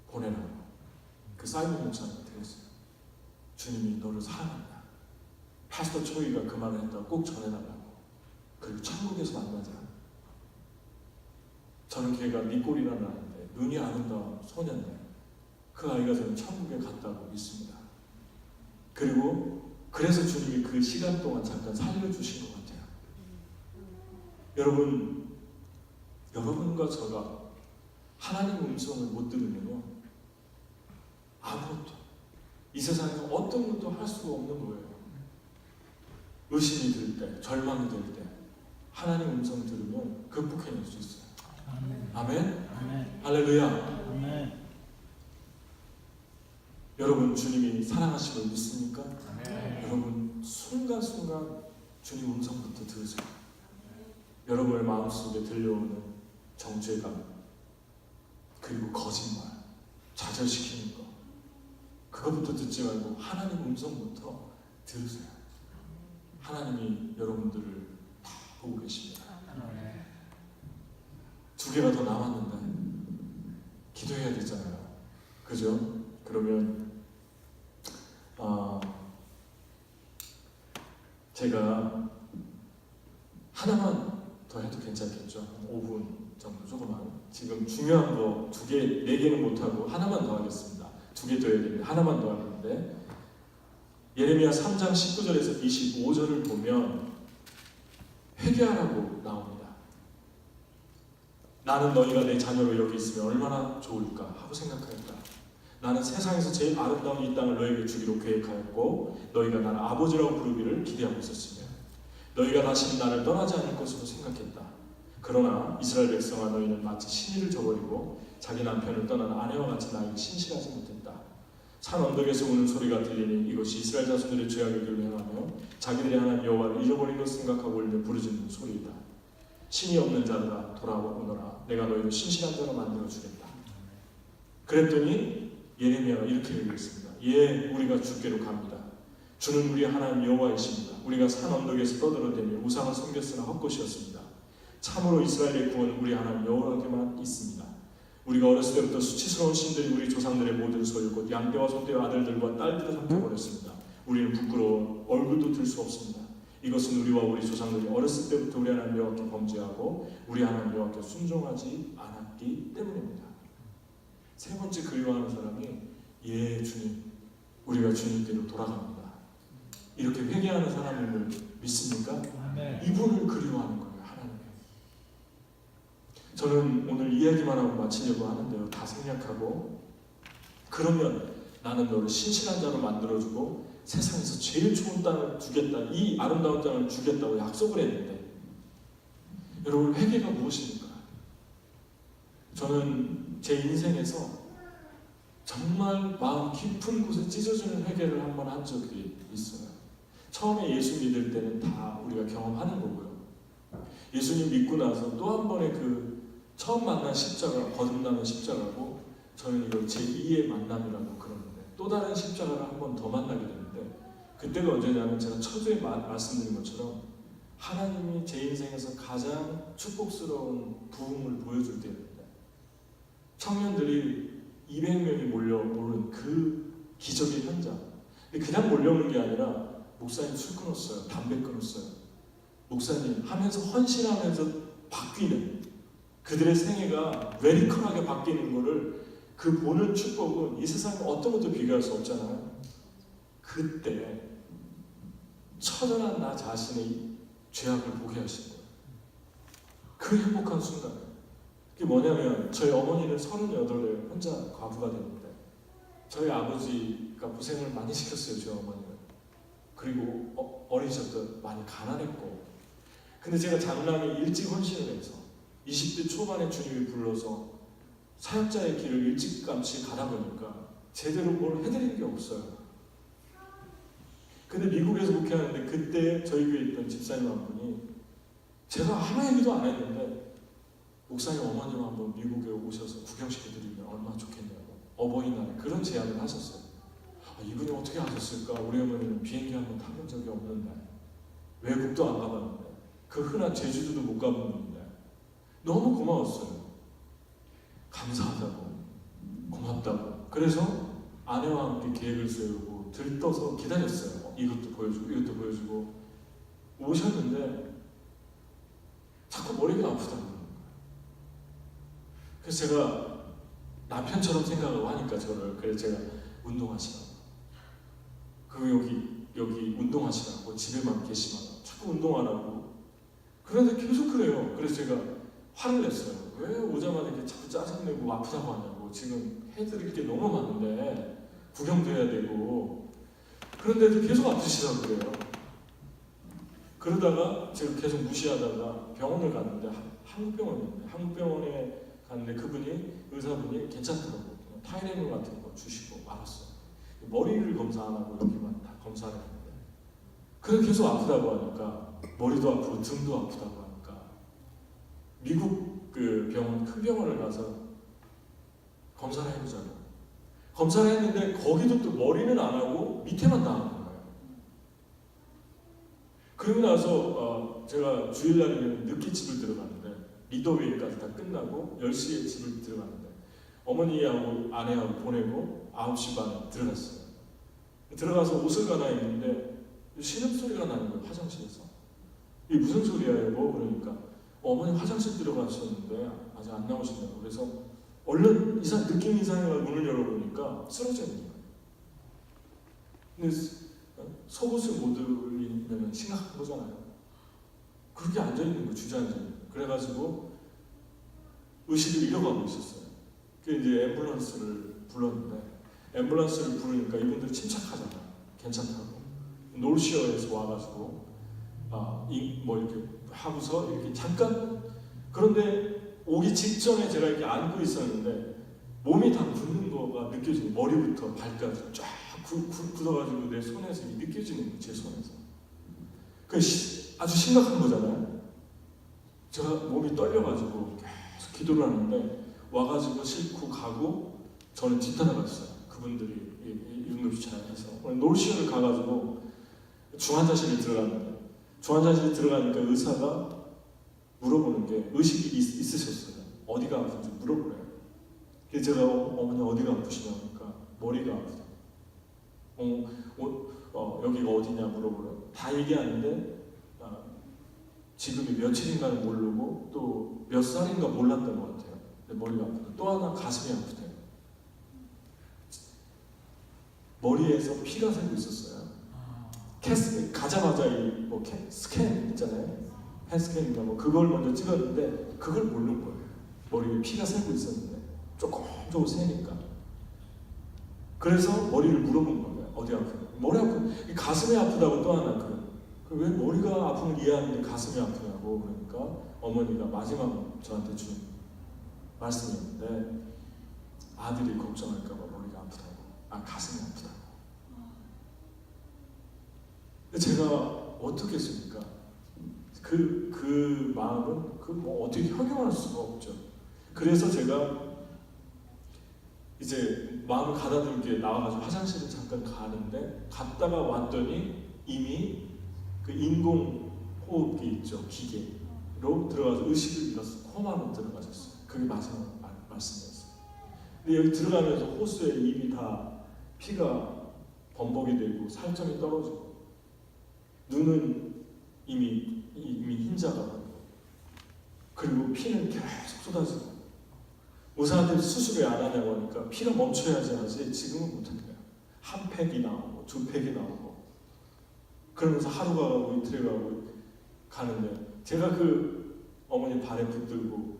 보내라고. 그 사이먼 목사님한테 그랬어요. 주님이 너를 사랑한다. 파스터 초이가 그 말을 했다고 꼭 전해달라고. 그리고 천국에서 만나자. 저는 걔가 니꼴이라는 아이인데 눈이 아름다운 소년인데 그 아이가 저는 천국에 갔다고 믿습니다. 그리고 그래서 주님이 그 시간 동안 잠깐 살려주신 것 같아요. 여러분과 저가 하나님 음성을 못 들으면요, 아무것도, 이 세상에서 어떤 것도 할 수가 없는 거예요. 의심이 들 때, 절망이 들 때 하나님 음성 들으면 극복해낼 수 있어요. 아멘? 아멘. 할렐루야. 아멘. 여러분 주님이 사랑하심을 믿습니까? 아멘. 여러분 순간순간 주님 음성부터 들으세요. 여러분의 마음속에 들려오는 정죄감, 그리고 거짓말, 좌절시키는 거, 그것부터 듣지 말고 하나님 음성부터 들으세요. 하나님이 여러분들을 다 보고 계십니다. 2개가 더 남았는데 기도해야 되잖아요. 그죠? 그러면 제가 하나만 더 해도 괜찮겠죠? 5분 정도 조금만. 지금 중요한 거 2개, 4개는 못하고 하나만 더 하겠습니다. 2개 더 해야 되는데 하나만 더 하는데, 예레미야 3장 19절에서 25절을 보면 회개하라고 나옵니다. 나는 너희가 내 자녀로 여기 있으면 얼마나 좋을까 하고 생각하였다. 나는 세상에서 제일 아름다운 이 땅을 너희에게 주기로 계획하였고 너희가 나를 아버지라고 부르기를 기대하고 있었으며 너희가 다시 나를 떠나지 않을 것으로 생각했다. 그러나 이스라엘 백성아, 너희는 마치 신의를 저버리고 자기 남편을 떠난 아내와 같이 나에게 신실하지 못했다. 산 언덕에서 우는 소리가 들리니 이것이 이스라엘 자손들의 죄악을 경외하며 자기들의 하나님 여호와를 잃어버린 것을 생각하고 울며 부르짖는 소리이다. 신이 없는 자들아 돌아오너라. 내가 너희를 신실한 자로 만들어 주겠다. 그랬더니 예레미야가 이렇게 얘기했습니다. 예, 우리가 주께로 갑니다. 주는 우리 하나님 여호와이십니다. 우리가 산 언덕에서 떠들어대며 우상을 섬겼으나 헛것이었습니다. 참으로 이스라엘의 구원은 우리 하나님 여호와께만 있습니다. 우리가 어렸을 때부터 수치스러운 신들이 우리 조상들의 모든 소유 곧 양떼와 소떼와 아들들과 딸들을 삼켜버렸습니다. 우리는 부끄러워 얼굴도 들 수 없습니다. 이것은 우리와 우리 조상들이 어렸을 때부터 우리 하나님 여호와께 범죄하고 우리 하나님 여호와께 순종하지 않았기 때문입니다. 세 번째 그리워하는 사람이 주님, 우리가 주님께로 돌아갑니다. 이렇게 회개하는 사람임을 믿습니까? 이분을 그리워하는 거예요. 하나님. 저는 오늘 이야기만 하고 마치려고 하는데요. 다 생략하고, 그러면 나는 너를 신실한 자로 만들어주고 세상에서 제일 좋은 땅을 주겠다, 이 아름다운 땅을 주겠다고 약속을 했는데, 여러분, 회개가 무엇입니까? 저는 제 인생에서 정말 마음 깊은 곳에 찢어지는 회개를 한번 한 적이 있어요. 처음에 예수 믿을 때는 다 우리가 경험하는 거고요. 예수님 믿고 나서 또 한 번의 그 처음 만난 십자가, 거듭나는 십자가고, 저는 이걸 제2의 만남이라고 그러는데, 또 다른 십자가를 한 번 더 만나게 되는데, 그때가 언제냐면 제가 처음에 말씀드린 것처럼 하나님이 제 인생에서 가장 축복스러운 부흥을 보여줄 때였는데, 청년들이 200명이 몰려오는 그 기적의 현장. 근데 그냥 몰려오는 게 아니라 목사님 술 끊었어요. 담배 끊었어요. 목사님 하면서 헌신하면서 바뀌는, 그들의 생애가 레디컬하게 바뀌는 거를, 그 보는 축복은 이 세상에 어떤 것도 비교할 수 없잖아요. 그때 처절한 나 자신의 죄악을 보게 하신 거예요. 그 행복한 순간. 그게 뭐냐면, 저희 어머니는 38에 혼자 과부가 됐는데, 저희 아버지가 고생을 많이 시켰어요. 저희 어머니는. 그리고 어리셨던 많이 가난했고, 근데 제가 장남이 일찍 헌신을 해서 20대 초반에 주님이 불러서 사역자의 길을 일찌감치 가다 보니까 제대로 뭘 해드린 게 없어요. 근데 미국에서 목회하는데, 그때 저희 교회에 있던 집사님 한 분이, 제가 아무 얘기도 안 했는데 목사님 어머님 한번 미국에 오셔서 구경시켜드리면 얼마나 좋겠냐고, 어버이날에 그런 제안을 하셨어요. 이분이 어떻게 하셨을까? 우리 어머니는 비행기 한번 타본 적이 없는데, 외국도 안 가봤는데, 그 흔한 제주도도 못 가봤는데, 너무 고마웠어요. 감사하다고, 고맙다고. 그래서 아내와 함께 계획을 세우고 들떠서 기다렸어요. 이것도 보여주고 이것도 보여주고. 오셨는데 자꾸 머리가 아프다고 그러는 거예요. 그래서 제가 남편처럼 생각을 하니까 저를, 그래서 제가 운동하시라고, 여기 운동하시라고, 집에만 계시면 자꾸 운동하라고. 그런데 계속 그래요. 그래서 제가 화를 냈어요. 왜 오자마자 이렇게 자꾸 짜증내고 아프다고 하냐고. 지금 해드릴 게 너무 많은데, 구경도 해야 되고. 그런데도 계속 아프시다고 그래요. 그러다가 제가 계속 무시하다가 병원을 갔는데, 한국병원에 갔는데 그분이, 의사분이 괜찮더라고요. 타이레놀 같은 거 주시고 말았어요. 머리를 검사 안 하고 여기만 다 검사를 했는데, 그래서 계속 아프다고 하니까, 머리도 아프고 등도 아프다고 하니까, 미국 그 병원, 큰 병원을 가서 검사를 해보자고. 검사를 했는데 거기도 또 머리는 안 하고 밑에만 다 하는 거예요. 그러고 나서 제가 주일날이면 늦게 집을 들어갔는데, 미더웨이까지 다 끝나고 10시에 집을 들어갔는데, 어머니하고 아내하고 보내고 9시 반에 들어갔어요. 들어가서 옷을 갈아입는데 신음소리가 나는 거예요. 화장실에서. 이게 무슨 소리야 여보? 그러니까 어머니 화장실 들어가셨는데 아직 안 나오신다고. 그래서 얼른 느낌 이상해가 문을 열어보니까 쓰러져 있는 거예요. 근데 속옷을 못 올리면 심각한 거잖아요. 그렇게 앉아있는 거예요. 주저앉아있는 거예요. 그래가지고 의식을 잃어가고 있었어요. 그래서 이제 앰뷸런스를 불렀는데, 앰뷸런스를 부르니까 이분들이 침착하잖아요. 괜찮다고. 놀시어에서 와가지고 이렇게 하고서 이렇게 잠깐, 그런데 오기 직전에 제가 이렇게 안고 있었는데 몸이 다 굳는 거가 느껴지는, 머리부터 발까지 쫙 굳어가지고 내 손에서 느껴지는 거예요. 제 손에서. 그 아주 심각한 거잖아요. 제가 몸이 떨려가지고 계속 기도를 하는데, 와가지고 싣고 가고 저는 뒤따라갔어요. 그분들이 응급차에서 놀시어를 가가지고 중환자실에 들어갔는데, 중환자실에 들어가니까 의사가 물어보는 게, 의식이 있으셨어요. 어디가 아픈지 물어보래요. 그래서 제가 어머니 어디가 아프시냐니까 머리가 아프다. 여기가 어디냐 물어보래요. 다 얘기하는데 지금이 며칠인가는 모르고 또 몇 살인가 몰랐던 것 같아요. 근데 머리가 아프다. 또 하나 가슴이 아프대요. 머리에서 피가 새고 있었어요. 가자마자 이 스캔 있잖아요. 펫스캔인가 그걸 먼저 찍었는데 그걸 모르는 거예요. 머리에 피가 새고 있었는데 조금 새니까. 그래서 머리를 물어본 거예요. 어디 아프냐? 머리 아프. 가슴이 아프다고 또 하나 왜 머리가 아픔을 이해하는데 가슴이 아프냐고. 그러니까 어머니가 마지막 저한테 준 말씀이었는데 아들이 걱정할까봐 머리가 아프다고. 가슴이 아프다고. 제가 어떻게 했습니까? 그 마음은 어떻게 형용할 수가 없죠. 그래서 제가 이제 마음을 가다듬게 나와가지고 화장실을 잠깐 가는데 갔다가 왔더니 이미 그 인공 호흡기 있죠, 기계로 들어가서 의식을 잃었어. 코마로 들어가셨어요. 그게 마지막 말씀이었어요. 근데 여기 들어가면서 호수에 입이 다 피가 범벅이 되고 살점이 떨어지고 눈은 이미 흰자가 되고 그리고 피는 계속 쏟아지고 의사한테 수술을 안 하냐고 하니까 피가 멈춰야지 하지 지금은 못한대요. 한 팩이 나오고 두 팩이 나오고 그러면서 하루가 가고 이틀이 가고 가는데 제가 그 어머니 발에 붙들고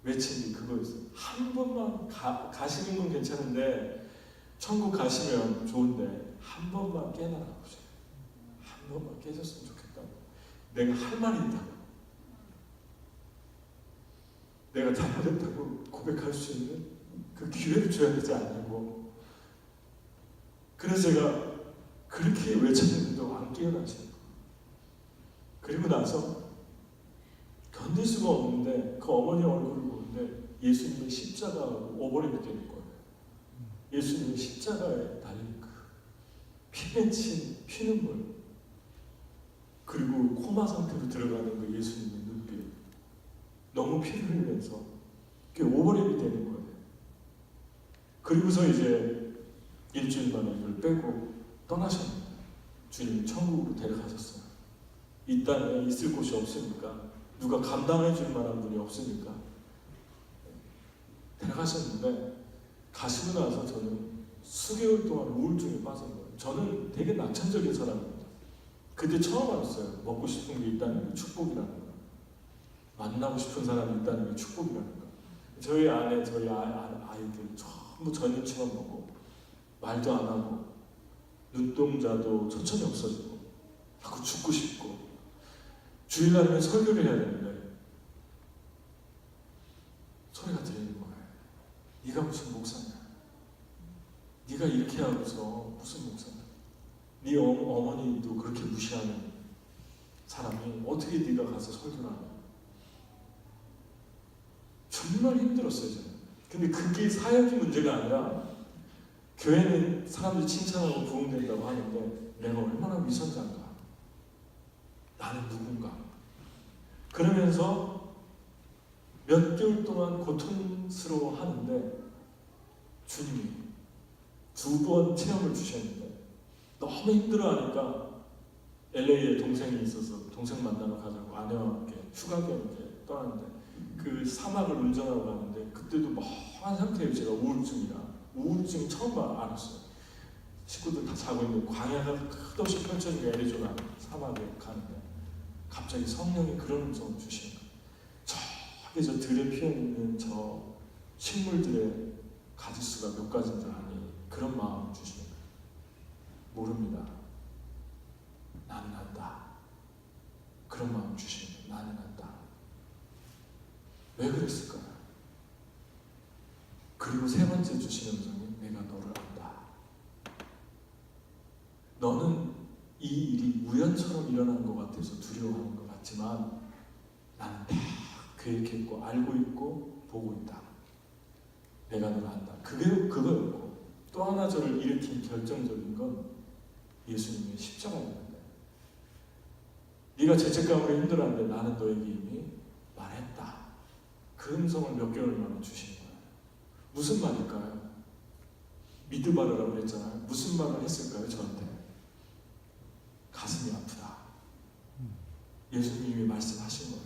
외친 게 그거였어요. 한 번만 가시는 건 괜찮은데 천국 가시면 좋은데 한 번만 깨달아 보세요. 한 번만 깨졌으면 좋겠다고. 내가 할 말이 있다고. 내가 잘못했다고 고백할 수 있는 그 기회를 줘야 되지 않냐고. 그래서 제가 그렇게 외쳤는데도 안 깨어나시는 거예요. 그리고 나서 견딜 수가 없는데 그 어머니 얼굴을 보는데 예수님의 십자가가 오버랩이 되는 거예요. 예수님의 십자가에 달린 그 피 맺힌 피눈물 그리고 코마 상태로 들어가는 그 예수님의 눈빛 너무 피를 흘리면서 그게 오버랩이 되는 거예요. 그리고서 이제 일주일 만에 이걸 빼고 떠나셨는데 주님이 천국으로 데려가셨어요. 이 땅에 있을 곳이 없으니까 누가 감당해 줄 만한 분이 없으니까 데려가셨는데 가시고 나서 저는 수개월 동안 우울증에 빠진 거예요. 저는 되게 낙천적인 사람입니다. 그때 처음 알았어요. 먹고 싶은 게 있다는 게 축복이라는 거. 만나고 싶은 사람이 있다는 게 축복이라는 거. 저희 아내, 저희 아이들 전부 저녁치만 먹고 말도 안 하고 눈동자도 천천히 없어지고 자꾸 죽고 싶고 주일날이면 설교를 해야 되는데 소리가 들리는 거예요. 네가 무슨 목사냐? 네가 이렇게 하고서 무슨 목사냐? 네 어머니도 그렇게 무시하는 사람이 어떻게 네가 가서 설교를 하냐? 정말 힘들었어요, 저는. 근데 그게 사역이 문제가 아니라 교회는 사람들이 칭찬하고 부흥된다고 하는데 내가 얼마나 위선자인가? 나는 누군가? 그러면서 몇 개월 동안 고통스러워 하는데 주님이 2번 체험을 주셨는데 너무 힘들어하니까 LA에 동생이 있어서 동생 만나러 가자고 아내와 함께 휴가 겸 떠났는데 그 사막을 운전하고 가는데 그때도 멍한 상태예요. 제가 우울증 처음 알았어요. 식구들 다 자고 있는데 광야가 끝없이 펼쳐진 애리조나 사막에 가는데 갑자기 성령이 그런 음성을 주시는 거예요. 저기 저 들에 피어있는 저 식물들의 가지수가 몇 가지인지 아니 그런 마음을 주시는 거예요. 모릅니다. 나는 안다. 그런 마음 주시는 거예요. 나는 안다. 왜 그랬을까요? 그리고 세 번째 주시는 음성이 내가 너를 안다. 너는 이 일이 우연처럼 일어난 것 같아서 두려워하는 것 같지만 나는 다 계획했고 알고 있고 보고 있다. 내가 너를 안다. 그거였고 또 하나 저를 일으킨 결정적인 건 예수님의 십자가였는데 네가 죄책감으로 힘들어하는데 나는 너에게 이미 말했다. 그 음성을 몇 개월 만에 주신 거예요. 무슨 말일까요? 믿으라고 그랬잖아요. 무슨 말을 했을까요? 저한테 가슴이 아프다. 예수님이 말씀하신 거예요.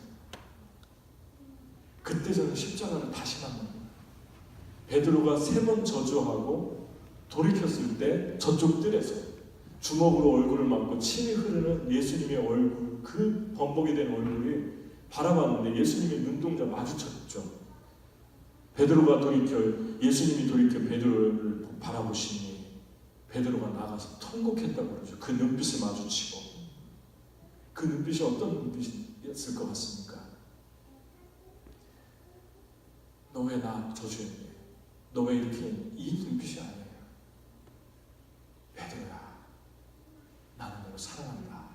그때 저는 십자가를 다시 만난 거예요. 베드로가 3번 저주하고 돌이켰을 때 저쪽 뜰에서 주먹으로 얼굴을 맞고 침이 흐르는 예수님의 얼굴, 그 범벅이 된 얼굴이 바라봤는데 예수님의 눈동자 마주쳤죠. 베드로가 돌이켜, 예수님이 돌이켜 베드로를 바라보시니 베드로가 나가서 통곡했다고 그러죠. 그 눈빛을 마주치고. 그 눈빛이 어떤 눈빛이었을 것 같습니까? 너 왜 나 저주했니? 너 왜 이렇게 했니? 이 눈빛이 아니에요. 베드로야, 나는 너를 사랑한다.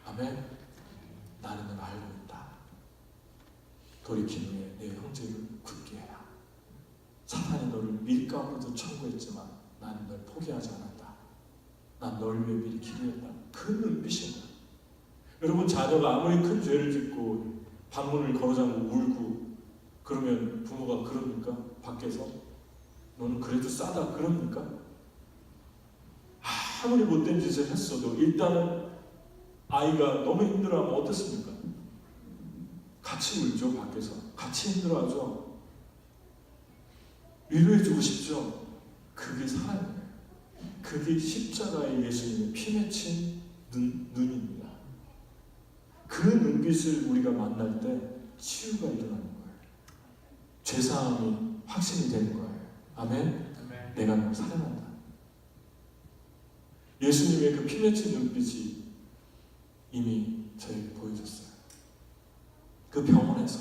아멘. 나는 너를 알고 있다. 돌이킨 후에 내 형제를 굳게 해라. 사탄이 너를 밀가루로 청구했지만 나는 널 포기하지 않았다. 난 널 위해 미리 기도했다. 그 눈빛입니다. 여러분, 자녀가 아무리 큰 죄를 짓고 방문을 걸어잠그고 울고 그러면 부모가 그럽니까? 밖에서 너는 그래도 싸다 그럽니까? 아무리 못된 짓을 했어도 일단은 아이가 너무 힘들어하면 어떻습니까? 같이 울죠. 밖에서 같이 힘들어하죠. 위로해주고 싶죠. 그게 사랑이에요. 그게 십자가의 예수님의 피 맺힌 눈입니다. 그 눈빛을 우리가 만날 때 치유가 일어나는 거예요. 죄사함이 확신이 되는 거예요. 아멘? 아멘. 내가 널 사랑한다. 예수님의 그 피 맺힌 눈빛이 이미 저에게 보여줬어요. 그 병원에서,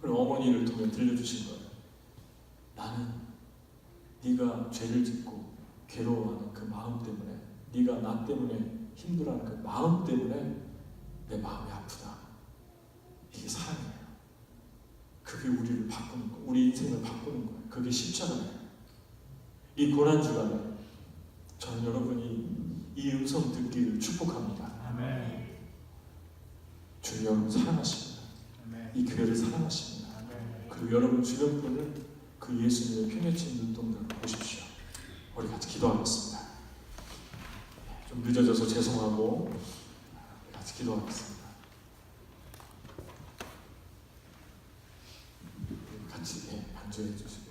그리고 어머니를 통해 들려주신 거예요. 나는 네가 죄를 짓고 괴로워하는 그 마음 때문에, 네가 나 때문에 힘들어하는 그 마음 때문에 내 마음이 아프다. 이게 사랑이에요. 그게 우리를 바꾸는 거예요. 우리 인생을 바꾸는 거예요. 그게 십자가예요. 이 고난주간에 저는 여러분이 이 음성 듣기를 축복합니다. 아멘. 주님 여러분 사랑하십니다. 아멘. 이 교회를 사랑하십니다. 아멘. 그리고 여러분 주변 분을 그 예수님의 피 맺힌 눈동자로 보십시오. 우리 같이 기도하겠습니다. 좀 늦어져서 죄송하고 같이 기도하겠습니다. 같이 반주해 주시고